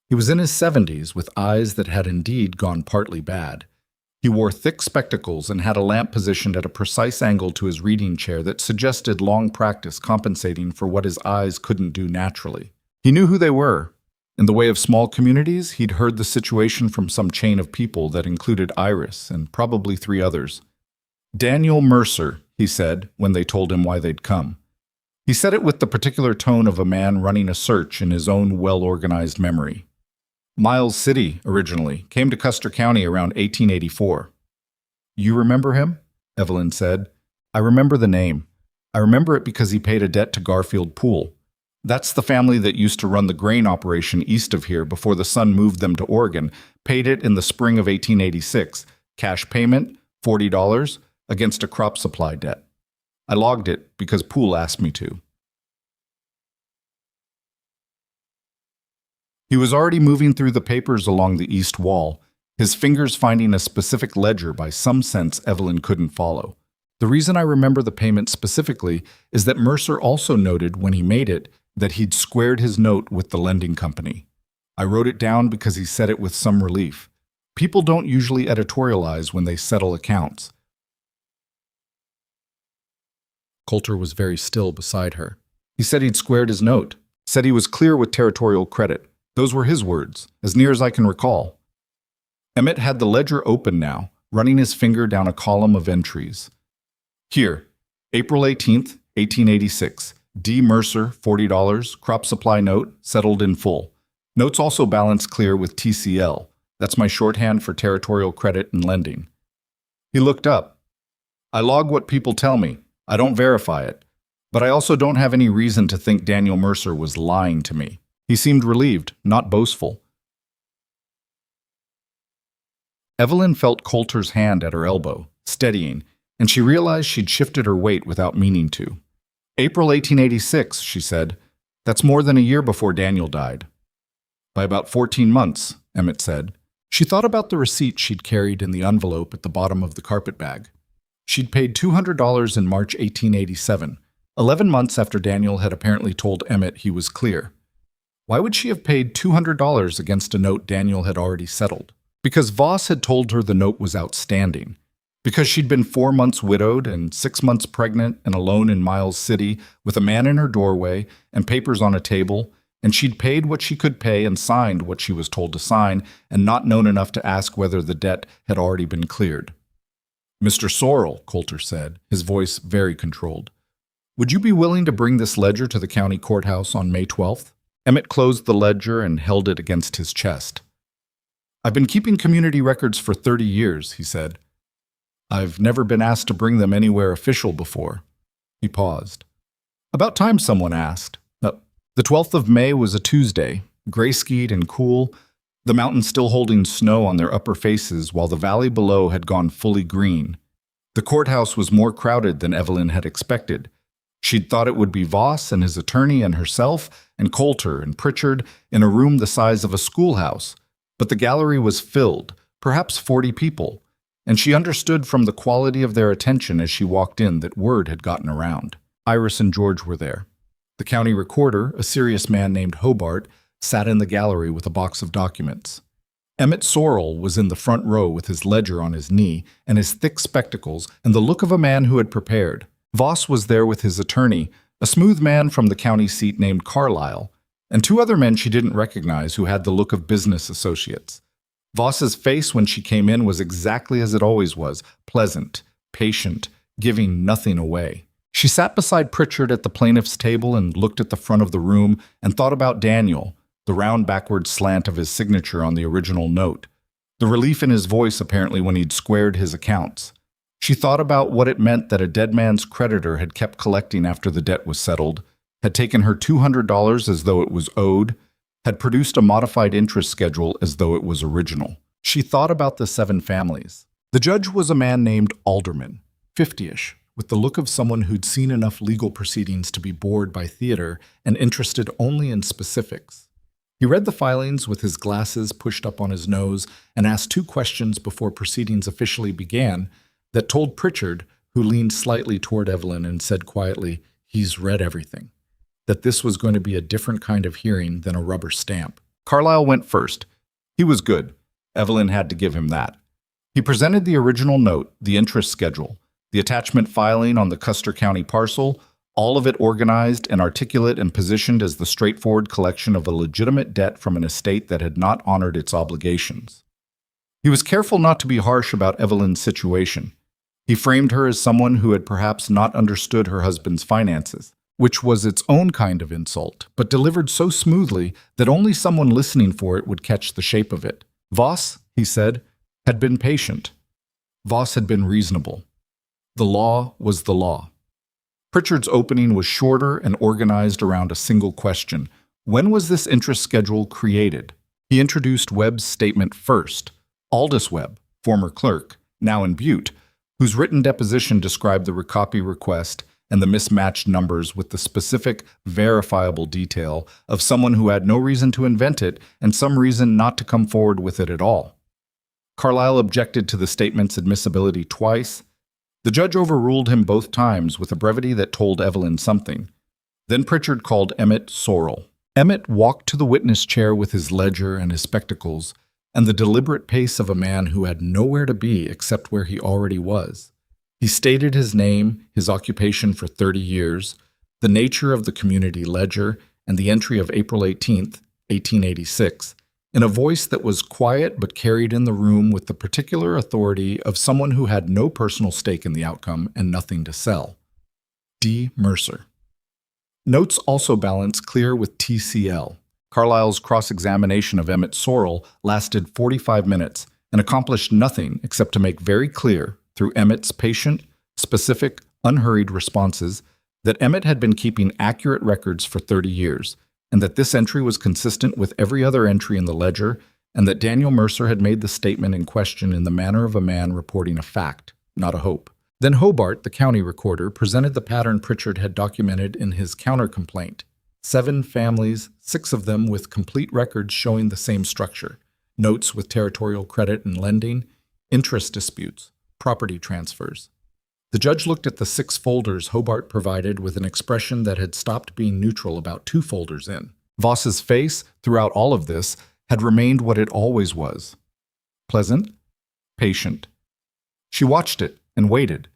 A: He was in his 70s with eyes that had indeed gone partly bad. He wore thick spectacles and had a lamp positioned at a precise angle to his reading chair that suggested long practice compensating for what his eyes couldn't do naturally. He knew who they were. In the way of small communities, he'd heard the situation from some chain of people that included Iris and probably 3 others. Daniel Mercer, he said, when they told him why they'd come. He said it with the particular tone of a man running a search in his own well-organized memory. Miles City, originally, came to Custer County around 1884. You remember him? Evelyn said. I remember the name. I remember it because he paid a debt to Garfield Poole. That's the family that used to run the grain operation east of here before the son moved them to Oregon, paid it in the spring of 1886. Cash payment, $40, against a crop supply debt. I logged it because Poole asked me to. He was already moving through the papers along the east wall, his fingers finding a specific ledger by some sense Evelyn couldn't follow. The reason I remember the payment specifically is that Mercer also noted when he made it that he'd squared his note with the lending company. I wrote it down because he said it with some relief. People don't usually editorialize when they settle accounts. Coulter was very still beside her. He said he'd squared his note, said he was clear with territorial credit. Those were his words, as near as I can recall. Emmett had the ledger open now, running his finger down a column of entries. Here, April 18th, 1886. D. Mercer, $40, crop supply note, settled in full. Notes also balanced clear with TCL. That's my shorthand for territorial credit and lending. He looked up. I log what people tell me. I don't verify it. But I also don't have any reason to think Daniel Mercer was lying to me. He seemed relieved, not boastful. Evelyn felt Coulter's hand at her elbow, steadying, and she realized she'd shifted her weight without meaning to. April 1886, she said. That's more than a year before Daniel died. By about 14 months, Emmett said. She thought about the receipt she'd carried in the envelope at the bottom of the carpet bag. She'd paid $200 in March 1887, 11 months after Daniel had apparently told Emmett he was clear. Why would she have paid $200 against a note Daniel had already settled? Because Voss had told her the note was outstanding. Because she'd been 4 months widowed and 6 months pregnant and alone in Miles City with a man in her doorway and papers on a table, and she'd paid what she could pay and signed what she was told to sign and not known enough to ask whether the debt had already been cleared. Mr. Sorrell, Coulter said, his voice very controlled. Would you be willing to bring this ledger to the county courthouse on May 12th? Emmett closed the ledger and held it against his chest. I've been keeping community records for 30 years, he said. I've never been asked to bring them anywhere official before. He paused. About time someone asked. The 12th of May was a Tuesday, gray-skied and cool, the mountains still holding snow on their upper faces while the valley below had gone fully green. The courthouse was more crowded than Evelyn had expected. She'd thought it would be Voss and his attorney and herself and Coulter and Pritchard in a room the size of a schoolhouse, but the gallery was filled, perhaps 40 people, and she understood from the quality of their attention as she walked in that word had gotten around. Iris and George were there. The county recorder, a serious man named Hobart, sat in the gallery with a box of documents. Emmett Sorrell was in the front row with his ledger on his knee and his thick spectacles and the look of a man who had prepared. Voss was there with his attorney, a smooth man from the county seat named Carlisle, and 2 other men she didn't recognize who had the look of business associates. Voss's face when she came in was exactly as it always was, pleasant, patient, giving nothing away. She sat beside Pritchard at the plaintiff's table and looked at the front of the room and thought about Daniel, the round backward slant of his signature on the original note, the relief in his voice apparently when he'd squared his accounts. She thought about what it meant that a dead man's creditor had kept collecting after the debt was settled, had taken her $200 as though it was owed, had produced a modified interest schedule as though it was original. She thought about the 7 families. The judge was a man named Alderman, 50-ish, with the look of someone who'd seen enough legal proceedings to be bored by theater and interested only in specifics. He read the filings with his glasses pushed up on his nose and asked 2 questions before proceedings officially began that told Pritchard, who leaned slightly toward Evelyn and said quietly, "He's read everything." that this was going to be a different kind of hearing than a rubber stamp. Carlyle went first. He was good. Evelyn had to give him that. He presented the original note, the interest schedule, the attachment filing on the Custer County parcel, all of it organized and articulate and positioned as the straightforward collection of a legitimate debt from an estate that had not honored its obligations. He was careful not to be harsh about Evelyn's situation. He framed her as someone who had perhaps not understood her husband's finances, which was its own kind of insult, but delivered so smoothly that only someone listening for it would catch the shape of it. Voss, he said, had been patient. Voss had been reasonable. The law was the law. Pritchard's opening was shorter and organized around a single question. When was this interest schedule created? He introduced Webb's statement first. Aldous Webb, former clerk, now in Butte, whose written deposition described the recopy request and the mismatched numbers with the specific, verifiable detail of someone who had no reason to invent it and some reason not to come forward with it at all. Carlyle objected to the statement's admissibility twice. The judge overruled him both times with a brevity that told Evelyn something. Then Pritchard called Emmett Sorrell. Emmett walked to the witness chair with his ledger and his spectacles, and the deliberate pace of a man who had nowhere to be except where he already was. He stated his name, his occupation for 30 years, the nature of the community ledger, and the entry of April 18th, 1886, in a voice that was quiet but carried in the room with the particular authority of someone who had no personal stake in the outcome and nothing to sell. D. Mercer. Notes also balance clear with TCL. Carlyle's cross-examination of Emmett Sorrell lasted 45 minutes and accomplished nothing except to make very clear, through Emmett's patient, specific, unhurried responses, that Emmett had been keeping accurate records for 30 years, and that this entry was consistent with every other entry in the ledger, and that Daniel Mercer had made the statement in question in the manner of a man reporting a fact, not a hope. Then Hobart, the county recorder, presented the pattern Pritchard had documented in his counter-complaint. 7 families, 6 of them with complete records showing the same structure, notes with territorial credit and lending, interest disputes, property transfers. The judge looked at the 6 folders Hobart provided with an expression that had stopped being neutral about 2 folders in. Voss's face, throughout all of this, had remained what it always was. Pleasant, patient. She watched it and waited.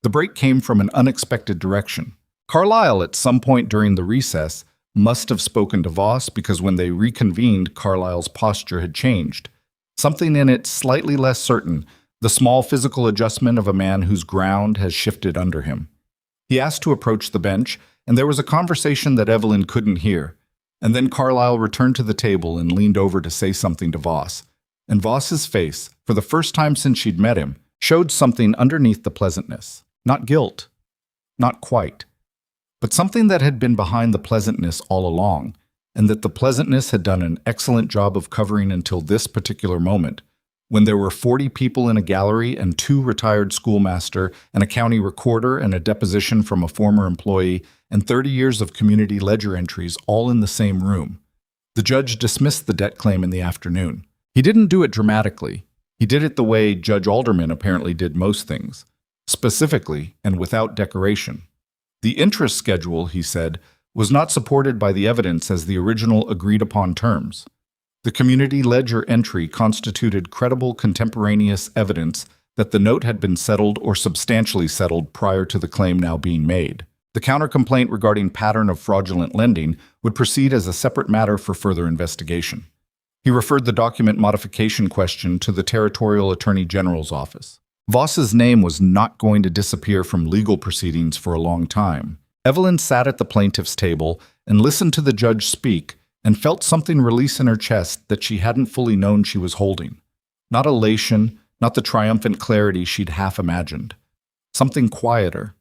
A: The break came from an unexpected direction. Carlyle, at some point during the recess, must have spoken to Voss because when they reconvened, Carlyle's posture had changed. Something in it slightly less certain, the small physical adjustment of a man whose ground has shifted under him. He asked to approach the bench, and there was a conversation that Evelyn couldn't hear. And then Carlyle returned to the table and leaned over to say something to Voss. And Voss's face, for the first time since she'd met him, showed something underneath the pleasantness. Not guilt. Not quite. But something that had been behind the pleasantness all along, and that the pleasantness had done an excellent job of covering until this particular moment, when there were 40 people in a gallery and 2 retired schoolmaster and a county recorder and a deposition from a former employee and 30 years of community ledger entries all in the same room. The judge dismissed the debt claim in the afternoon. He didn't do it dramatically. He did it the way Judge Alderman apparently did most things, specifically and without decoration. The interest schedule, he said, was not supported by the evidence as the original agreed-upon terms. The community ledger entry constituted credible contemporaneous evidence that the note had been settled or substantially settled prior to the claim now being made. The counter-complaint regarding pattern of fraudulent lending would proceed as a separate matter for further investigation. He referred the document modification question to the Territorial Attorney General's office. Voss's name was not going to disappear from legal proceedings for a long time. Evelyn sat at the plaintiff's table and listened to the judge speak and felt something release in her chest that she hadn't fully known she was holding. Not elation, not the triumphant clarity she'd half imagined. Something quieter.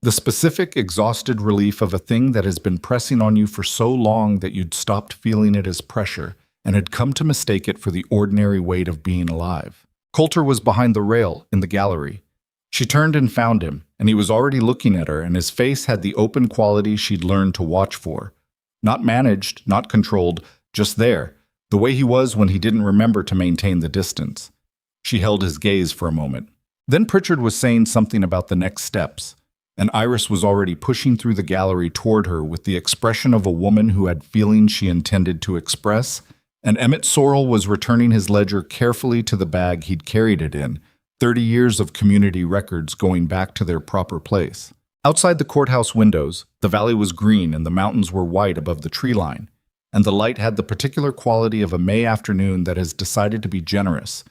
A: The specific, exhausted relief of a thing that has been pressing on you for so long that you'd stopped feeling it as pressure and had come to mistake it for the ordinary weight of being alive. Coulter was behind the rail in the gallery. She turned and found him, and he was already looking at her, and his face had the open quality she'd learned to watch for. Not managed, not controlled, just there, the way he was when he didn't remember to maintain the distance. She held his gaze for a moment. Then Pritchard was saying something about the next steps. and Iris was already pushing through the gallery toward her with the expression of a woman who had feelings she intended to express, and Emmett Sorrell was returning his ledger carefully to the bag he'd carried it in, 30 years of community records going back to their proper place. Outside the courthouse windows, the valley was green and the mountains were white above the tree line, and the light had the particular quality of a May afternoon that has decided to be generous,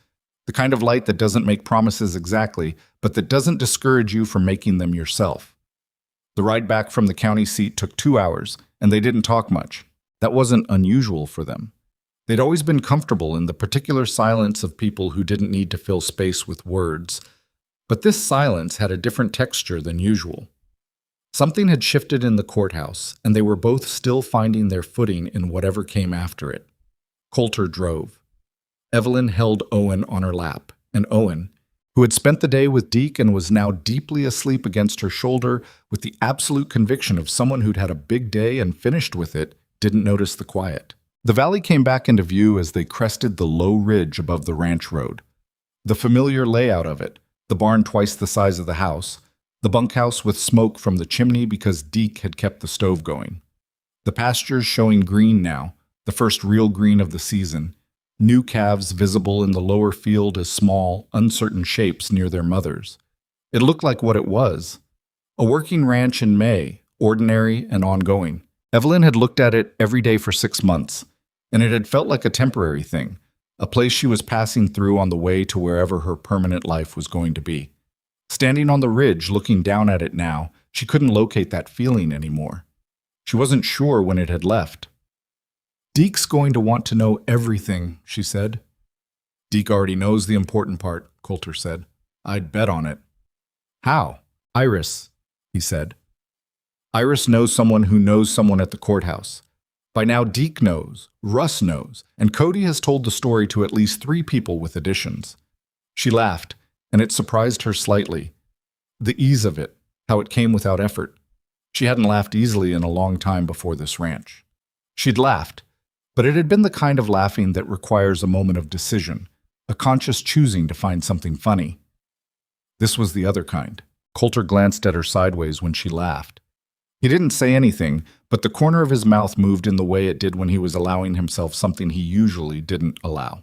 A: the kind of light that doesn't make promises exactly, but that doesn't discourage you from making them yourself. The ride back from the county seat took 2 hours, and they didn't talk much. That wasn't unusual for them. They'd always been comfortable in the particular silence of people who didn't need to fill space with words, but this silence had a different texture than usual. Something had shifted in the courthouse, and they were both still finding their footing in whatever came after it. Coulter drove. Evelyn held Owen on her lap, and Owen, who had spent the day with Deke and was now deeply asleep against her shoulder with the absolute conviction of someone who'd had a big day and finished with it, didn't notice the quiet. The valley came back into view as they crested the low ridge above the ranch road. The familiar layout of it, the barn twice the size of the house, the bunkhouse with smoke from the chimney because Deke had kept the stove going. The pastures showing green now, the first real green of the season, new calves visible in the lower field as small, uncertain shapes near their mothers. It looked like what it was. A working ranch in May, ordinary and ongoing. Evelyn had looked at it every day for 6 months, and it had felt like a temporary thing, a place she was passing through on the way to wherever her permanent life was going to be. Standing on the ridge, looking down at it now, she couldn't locate that feeling anymore. She wasn't sure when it had left. "Deke's going to want to know everything," she said. "Deke already knows the important part," Coulter said. "I'd bet on it." "How?" "Iris," he said. "Iris knows someone who knows someone at the courthouse. By now Deke knows, Russ knows, and Cody has told the story to at least 3 people with additions." She laughed, and it surprised her slightly. The ease of it, how it came without effort. She hadn't laughed easily in a long time before this ranch. She'd laughed, but it had been the kind of laughing that requires a moment of decision, a conscious choosing to find something funny. This was the other kind. Coulter glanced at her sideways when she laughed. He didn't say anything, but the corner of his mouth moved in the way it did when he was allowing himself something he usually didn't allow.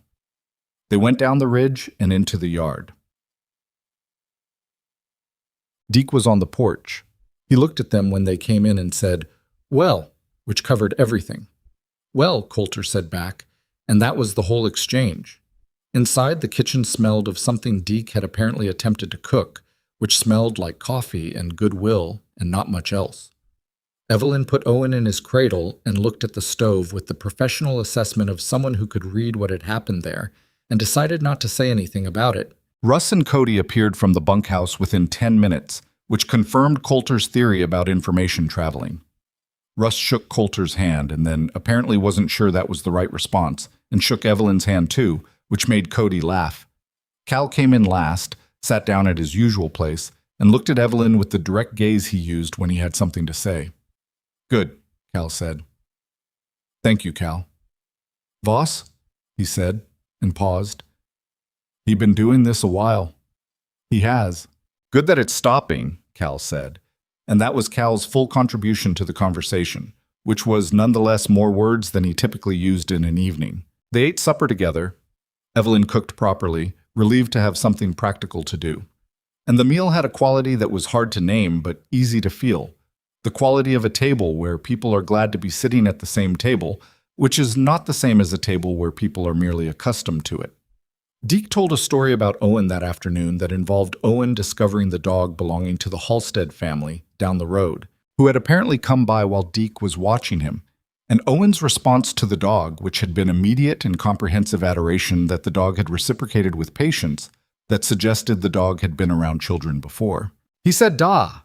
A: They went down the ridge and into the yard. Deke was on the porch. He looked at them when they came in and said, "Well," which covered everything. "Well," Coulter said back, and that was the whole exchange. Inside, the kitchen smelled of something Deke had apparently attempted to cook, which smelled like coffee and goodwill and not much else. Evelyn put Owen in his cradle and looked at the stove with the professional assessment of someone who could read what had happened there and decided not to say anything about it. Russ and Cody appeared from the bunkhouse within 10 minutes, which confirmed Coulter's theory about information traveling. Russ shook Coulter's hand and then apparently wasn't sure that was the right response, and shook Evelyn's hand too, which made Cody laugh. Cal came in last, sat down at his usual place, and looked at Evelyn with the direct gaze he used when he had something to say. "Good," Cal said. "Thank you, Cal." "Voss?" he said, and paused. "He'd been doing this a while." "He has." "Good that it's stopping," Cal said. And that was Cal's full contribution to the conversation, which was nonetheless more words than he typically used in an evening. They ate supper together. Evelyn cooked properly, relieved to have something practical to do. And the meal had a quality that was hard to name but easy to feel. The quality of a table where people are glad to be sitting at the same table, which is not the same as a table where people are merely accustomed to it. Deke told a story about Owen that afternoon that involved Owen discovering the dog belonging to the Halstead family down the road, who had apparently come by while Deke was watching him, and Owen's response to the dog, which had been immediate and comprehensive adoration that the dog had reciprocated with patience, that suggested the dog had been around children before. "He said da,"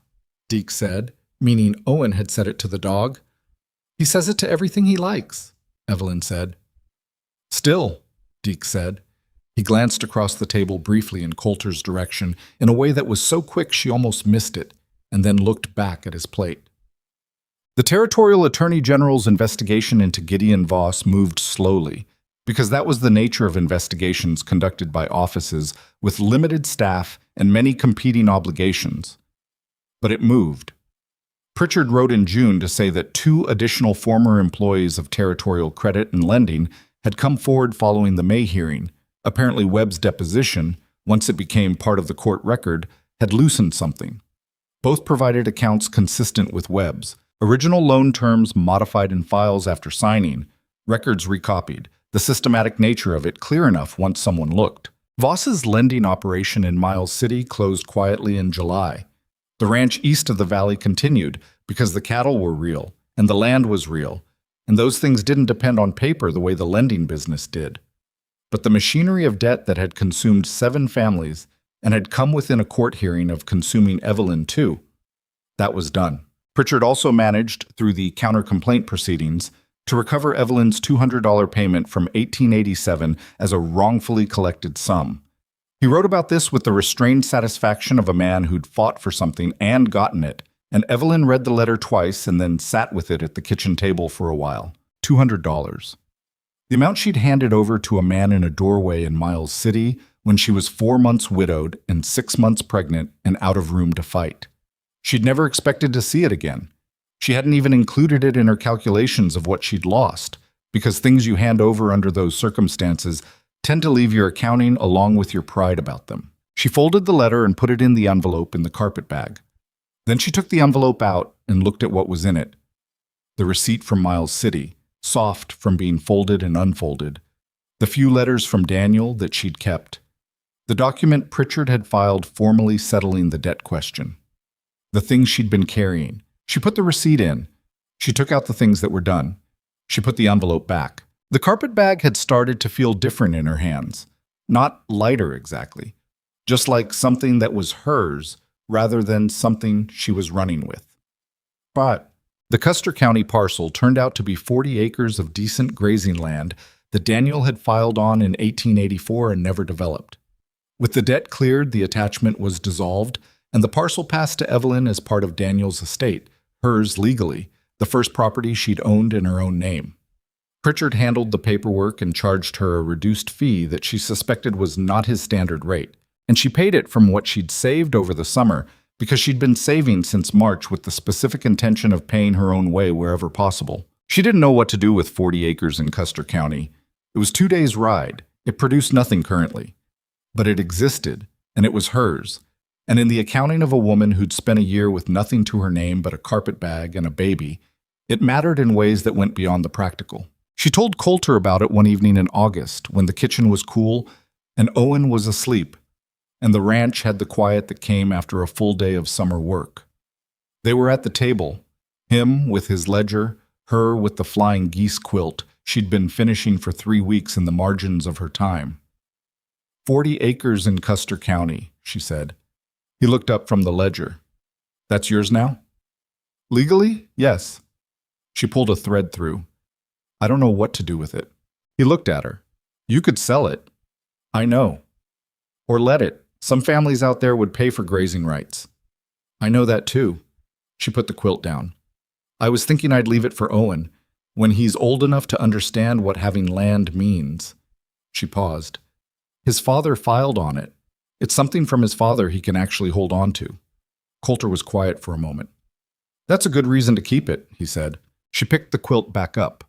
A: Deke said, meaning Owen had said it to the dog. "He says it to everything he likes," Evelyn said. "Still," Deke said. He glanced across the table briefly in Coulter's direction in a way that was so quick she almost missed it, and then looked back at his plate. The Territorial Attorney General's investigation into Gideon Voss moved slowly, because that was the nature of investigations conducted by offices with limited staff and many competing obligations. but it moved. Pritchard wrote in June to say that 2 additional former employees of Territorial Credit and Lending had come forward following the May hearing. Apparently Webb's deposition, once it became part of the court record, had loosened something. Both provided accounts consistent with Webb's. Original loan terms modified in files after signing, records recopied, the systematic nature of it clear enough once someone looked. Voss's lending operation in Miles City closed quietly in July. The ranch east of the valley continued because the cattle were real and the land was real, and those things didn't depend on paper the way the lending business did. But the machinery of debt that had consumed 7 families and had come within a court hearing of consuming Evelyn too, that was done. Pritchard also managed, through the counter-complaint proceedings, to recover Evelyn's $200 payment from 1887 as a wrongfully collected sum. He wrote about this with the restrained satisfaction of a man who'd fought for something and gotten it, and Evelyn read the letter twice and then sat with it at the kitchen table for a while. $200. The amount she'd handed over to a man in a doorway in Miles City when she was 4 months widowed and 6 months pregnant and out of room to fight. She'd never expected to see it again. She hadn't even included it in her calculations of what she'd lost, because things you hand over under those circumstances tend to leave your accounting along with your pride about them. She folded the letter and put it in the envelope in the carpet bag. Then she took the envelope out and looked at what was in it. The receipt from Miles City, soft from being folded and unfolded. The few letters from Daniel that she'd kept. The document Pritchard had filed formally settling the debt question. The things she'd been carrying. She put the receipt in. She took out the things that were done. She put the envelope back. The carpet bag had started to feel different in her hands. Not lighter exactly. Just like something that was hers rather than something she was running with. But the Custer County parcel turned out to be 40 acres of decent grazing land that Daniel had filed on in 1884 and never developed. With the debt cleared, the attachment was dissolved, and the parcel passed to Evelyn as part of Daniel's estate, hers legally, the first property she'd owned in her own name. Pritchard handled the paperwork and charged her a reduced fee that she suspected was not his standard rate, and she paid it from what she'd saved over the summer because she'd been saving since March with the specific intention of paying her own way wherever possible. She didn't know what to do with 40 acres in Custer County. It was 2 days' ride. It produced nothing currently. But it existed, and it was hers. And in the accounting of a woman who'd spent a year with nothing to her name but a carpet bag and a baby, it mattered in ways that went beyond the practical. She told Coulter about it one evening in August when the kitchen was cool and Owen was asleep, and the ranch had the quiet that came after a full day of summer work. They were at the table, him with his ledger, her with the flying geese quilt she'd been finishing for 3 weeks in the margins of her time. 40 acres in Custer County, she said. He looked up from the ledger. That's yours now? Legally, yes. She pulled a thread through. I don't know what to do with it. He looked at her. You could sell it. I know. Or let it. Some families out there would pay for grazing rights. I know that too. She put the quilt down. I was thinking I'd leave it for Owen, when he's old enough to understand what having land means. She paused. His father filed on it. It's something from his father he can actually hold on to. Coulter was quiet for a moment. That's a good reason to keep it, he said. She picked the quilt back up.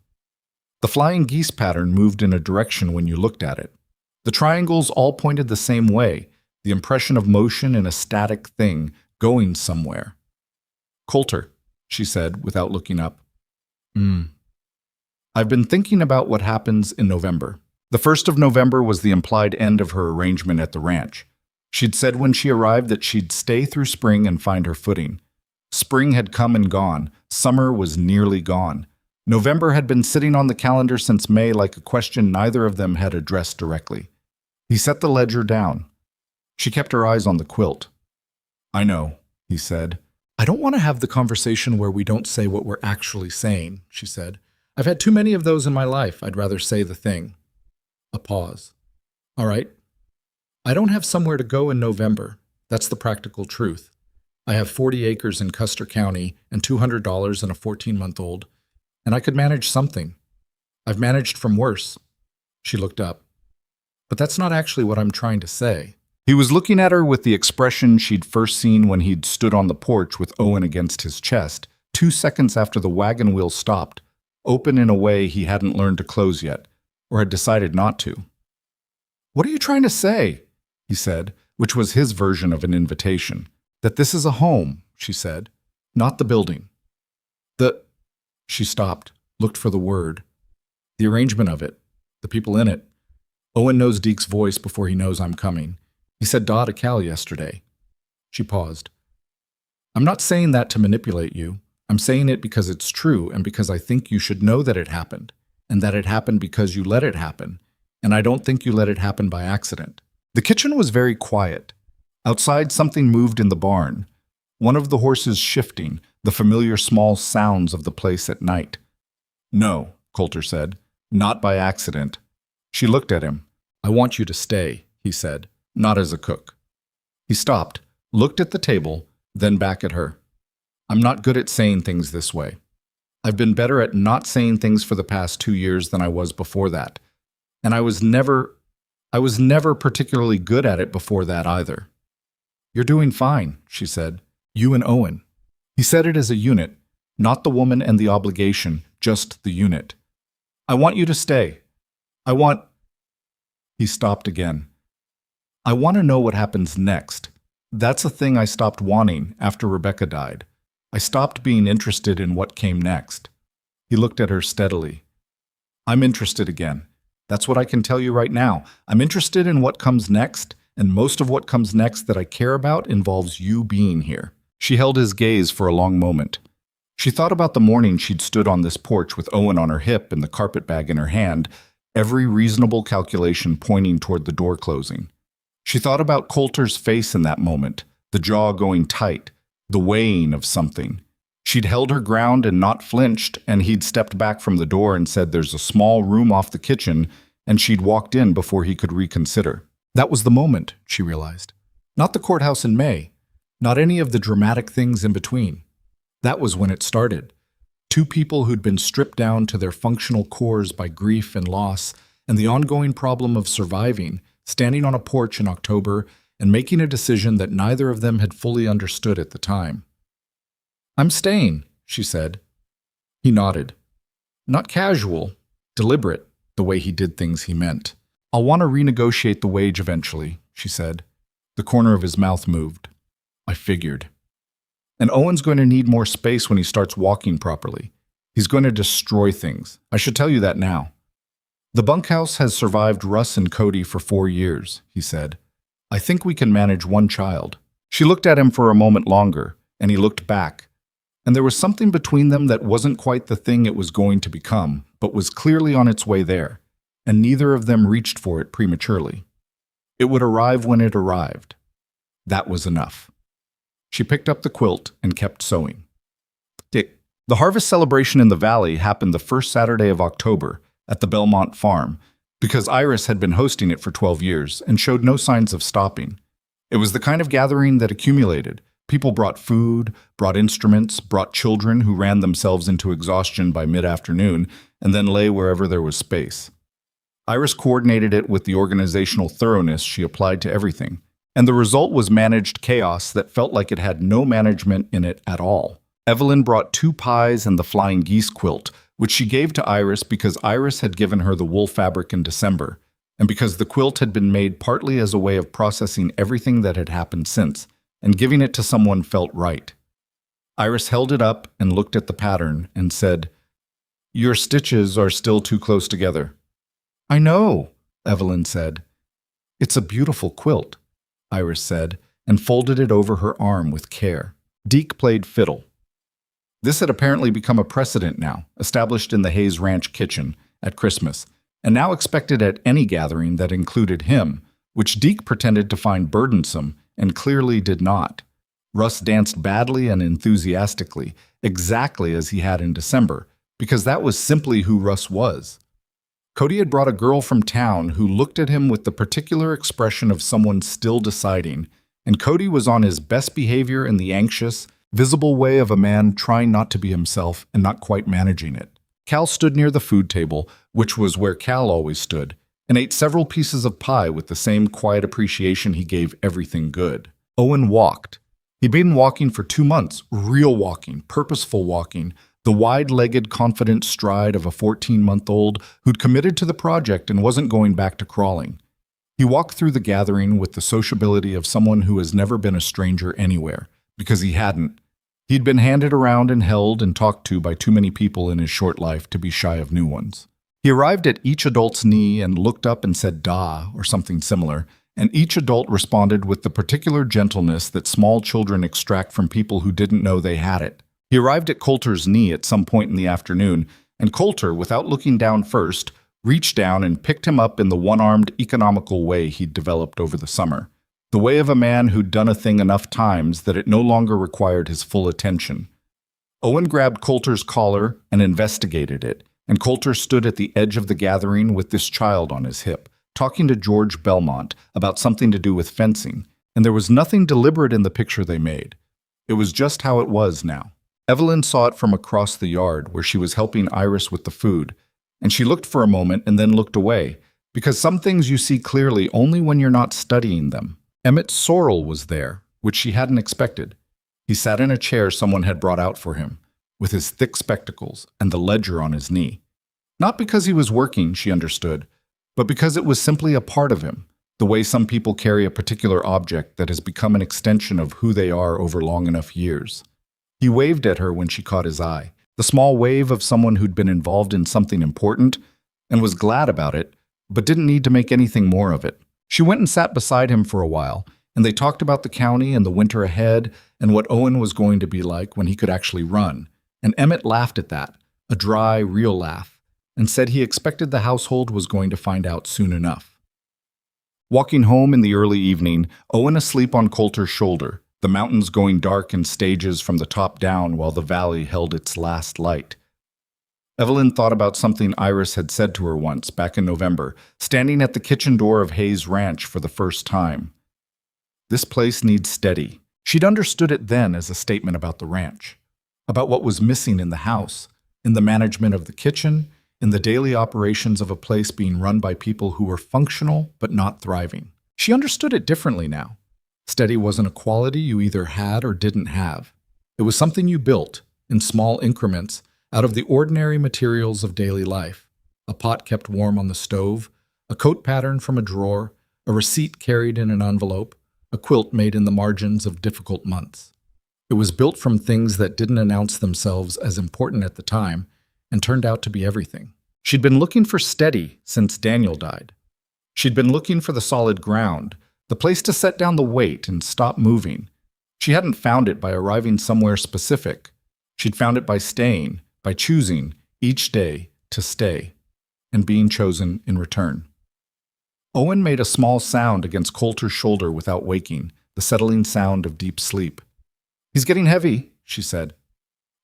A: The flying geese pattern moved in a direction when you looked at it. The triangles all pointed the same way, the impression of motion in a static thing going somewhere. Coulter, she said without looking up. I've been thinking about what happens in November. The 1st of November was the implied end of her arrangement at the ranch. She'd said when she arrived that she'd stay through spring and find her footing. Spring had come and gone. Summer was nearly gone. November had been sitting on the calendar since May like a question neither of them had addressed directly. He set the ledger down. She kept her eyes on the quilt. I know, he said. I don't want to have the conversation where we don't say what we're actually saying, she said. I've had too many of those in my life. I'd rather say the thing. A pause. All right. I don't have somewhere to go in November. That's the practical truth. I have 40 acres in Custer County and $200 and a 14-month-old, and I could manage something. I've managed from worse. She looked up. But that's not actually what I'm trying to say. He was looking at her with the expression she'd first seen when he'd stood on the porch with Owen against his chest, 2 seconds after the wagon wheel stopped, open in a way he hadn't learned to close yet, or had decided not to. "What are you trying to say?" he said, which was his version of an invitation. "That this is a home," she said, "not the building." She stopped, looked for the word. "The arrangement of it, the people in it. Owen knows Deke's voice before he knows I'm coming. He said da to Cal yesterday." She paused. "I'm not saying that to manipulate you. I'm saying it because it's true and because I think you should know that it happened, and that it happened because you let it happen, and I don't think you let it happen by accident." The kitchen was very quiet. Outside, something moved in the barn. One of the horses shifting, the familiar small sounds of the place at night. "No," Coulter said, "not by accident." She looked at him. "I want you to stay," he said, "not as a cook." He stopped, looked at the table, then back at her. "I'm not good at saying things this way. I've been better at not saying things for the past 2 years than I was before that. And I was never particularly good at it before that either." "You're doing fine," she said. "You and Owen." He said it as a unit, not the woman and the obligation, just the unit. "I want you to stay. He stopped again. "I want to know what happens next. That's a thing I stopped wanting after Rebecca died. I stopped being interested in what came next." He looked at her steadily. "I'm interested again. That's what I can tell you right now. I'm interested in what comes next, and most of what comes next that I care about involves you being here." She held his gaze for a long moment. She thought about the morning she'd stood on this porch with Owen on her hip and the carpet bag in her hand, every reasonable calculation pointing toward the door closing. She thought about Coulter's face in that moment, the jaw going tight, the weighing of something. She'd held her ground and not flinched, and he'd stepped back from the door and said there's a small room off the kitchen, and she'd walked in before he could reconsider. That was the moment, she realized. Not the courthouse in May. Not any of the dramatic things in between. That was when it started. Two people who'd been stripped down to their functional cores by grief and loss, and the ongoing problem of surviving, standing on a porch in October and making a decision that neither of them had fully understood at the time. "I'm staying," she said. He nodded. Not casual, deliberate, the way he did things he meant. "I'll want to renegotiate the wage eventually," she said. The corner of his mouth moved. "I figured. And Owen's going to need more space when he starts walking properly. He's going to destroy things. I should tell you that now." "The bunkhouse has survived Russ and Cody for 4 years," he said. "I think we can manage one child." She looked at him for a moment longer, and he looked back. And there was something between them that wasn't quite the thing it was going to become, but was clearly on its way there, and neither of them reached for it prematurely. It would arrive when it arrived. That was enough. She picked up the quilt and kept sewing. The harvest celebration in the valley happened the first Saturday of October at the Belmont farm, because Iris had been hosting it for 12 years and showed no signs of stopping. It was the kind of gathering that accumulated. People brought food, brought instruments, brought children who ran themselves into exhaustion by mid-afternoon and then lay wherever there was space. Iris coordinated it with the organizational thoroughness she applied to everything, and the result was managed chaos that felt like it had no management in it at all. Evelyn brought 2 pies and the flying geese quilt, which she gave to Iris because Iris had given her the wool fabric in December, and because the quilt had been made partly as a way of processing everything that had happened since, and giving it to someone felt right. Iris held it up and looked at the pattern and said, "Your stitches are still too close together." "I know," Evelyn said. "It's a beautiful quilt," Iris said, and folded it over her arm with care. Deke played fiddle. This had apparently become a precedent now, established in the Hayes Ranch kitchen at Christmas, and now expected at any gathering that included him, which Deke pretended to find burdensome and clearly did not. Russ danced badly and enthusiastically, exactly as he had in December, because that was simply who Russ was. Cody had brought a girl from town who looked at him with the particular expression of someone still deciding, and Cody was on his best behavior in the anxious, visible way of a man trying not to be himself and not quite managing it. Cal stood near the food table, which was where Cal always stood, and ate several pieces of pie with the same quiet appreciation he gave everything good. Owen walked. He'd been walking for 2 months, real walking, purposeful walking, the wide-legged, confident stride of a 14-month-old who'd committed to the project and wasn't going back to crawling. He walked through the gathering with the sociability of someone who has never been a stranger anywhere, because he hadn't. He'd been handed around and held and talked to by too many people in his short life to be shy of new ones. He arrived at each adult's knee and looked up and said "da" or something similar, and each adult responded with the particular gentleness that small children extract from people who didn't know they had it. He arrived at Coulter's knee at some point in the afternoon, and Coulter, without looking down first, reached down and picked him up in the one-armed, economical way he'd developed over the summer. The way of a man who'd done a thing enough times that it no longer required his full attention. Owen grabbed Coulter's collar and investigated it, and Coulter stood at the edge of the gathering with this child on his hip, talking to George Belmont about something to do with fencing, and there was nothing deliberate in the picture they made. It was just how it was now. Evelyn saw it from across the yard where she was helping Iris with the food, and she looked for a moment and then looked away, because some things you see clearly only when you're not studying them. Emmett Sorrell was there, which she hadn't expected. He sat in a chair someone had brought out for him, with his thick spectacles and the ledger on his knee. Not because he was working, she understood, but because it was simply a part of him, the way some people carry a particular object that has become an extension of who they are over long enough years. He waved at her when she caught his eye, the small wave of someone who'd been involved in something important and was glad about it, but didn't need to make anything more of it. She went and sat beside him for a while, and they talked about the county and the winter ahead and what Owen was going to be like when he could actually run. And Emmett laughed at that, a dry, real laugh, and said he expected the household was going to find out soon enough. Walking home in the early evening, Owen asleep on Coulter's shoulder, the mountains going dark in stages from the top down while the valley held its last light. Evelyn thought about something Iris had said to her once, back in November, standing at the kitchen door of Hayes Ranch for the first time. This place needs steady. She'd understood it then as a statement about the ranch, about what was missing in the house, in the management of the kitchen, in the daily operations of a place being run by people who were functional but not thriving. She understood it differently now. Steady wasn't a quality you either had or didn't have. It was something you built, in small increments, out of the ordinary materials of daily life. A pot kept warm on the stove, a coat pattern from a drawer, a receipt carried in an envelope, a quilt made in the margins of difficult months. It was built from things that didn't announce themselves as important at the time and turned out to be everything. She'd been looking for steady since Daniel died. She'd been looking for the solid ground, the place to set down the weight and stop moving. She hadn't found it by arriving somewhere specific. She'd found it by staying, by choosing, each day, to stay, and being chosen in return. Owen made a small sound against Coulter's shoulder without waking, the settling sound of deep sleep. "He's getting heavy," she said.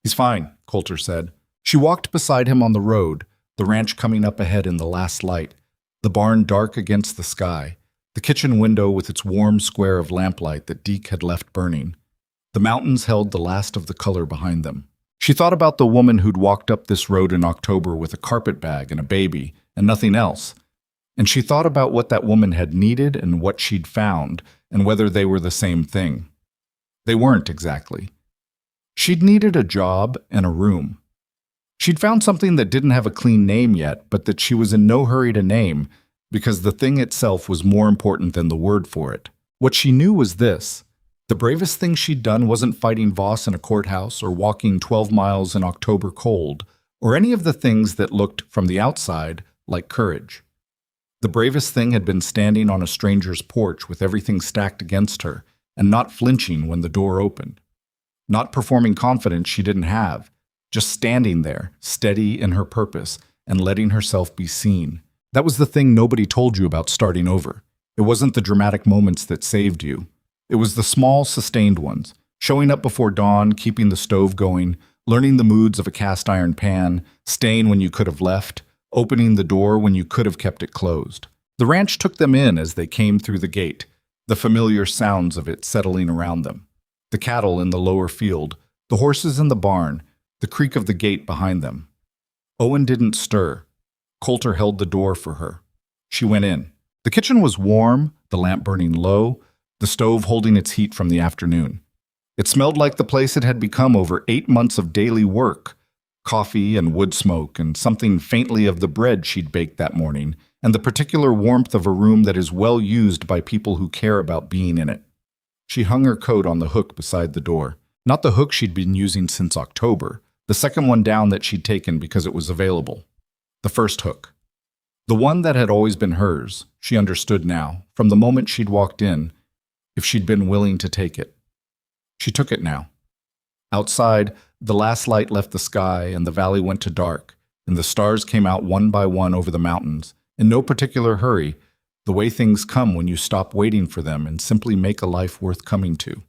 A: "He's fine," Coulter said. She walked beside him on the road, the ranch coming up ahead in the last light, the barn dark against the sky, the kitchen window with its warm square of lamplight that Deke had left burning. The mountains held the last of the color behind them. She thought about the woman who'd walked up this road in October with a carpet bag and a baby, and nothing else. And she thought about what that woman had needed and what she'd found, and whether they were the same thing. They weren't exactly. She'd needed a job and a room. She'd found something that didn't have a clean name yet, but that she was in no hurry to name, because the thing itself was more important than the word for it. What she knew was this: the bravest thing she'd done wasn't fighting Voss in a courthouse or walking 12 miles in October cold, or any of the things that looked, from the outside, like courage. The bravest thing had been standing on a stranger's porch with everything stacked against her, and not flinching when the door opened. Not performing confidence she didn't have, just standing there, steady in her purpose, and letting herself be seen. That was the thing nobody told you about starting over. It wasn't the dramatic moments that saved you. It was the small, sustained ones, showing up before dawn, keeping the stove going, learning the moods of a cast iron pan, staying when you could have left, opening the door when you could have kept it closed. The ranch took them in as they came through the gate, the familiar sounds of it settling around them. The cattle in the lower field, the horses in the barn, the creak of the gate behind them. Owen didn't stir. Coulter held the door for her. She went in. The kitchen was warm, the lamp burning low, the stove holding its heat from the afternoon. It smelled like the place it had become over 8 months of daily work, coffee and wood smoke and something faintly of the bread she'd baked that morning, and the particular warmth of a room that is well used by people who care about being in it. She hung her coat on the hook beside the door. Not the hook she'd been using since October, the second one down that she'd taken because it was available. The first hook. The one that had always been hers, she understood now, from the moment she'd walked in, if she'd been willing to take it. She took it now. Outside, the last light left the sky and the valley went to dark, and the stars came out one by one over the mountains, in no particular hurry, the way things come when you stop waiting for them and simply make a life worth coming to.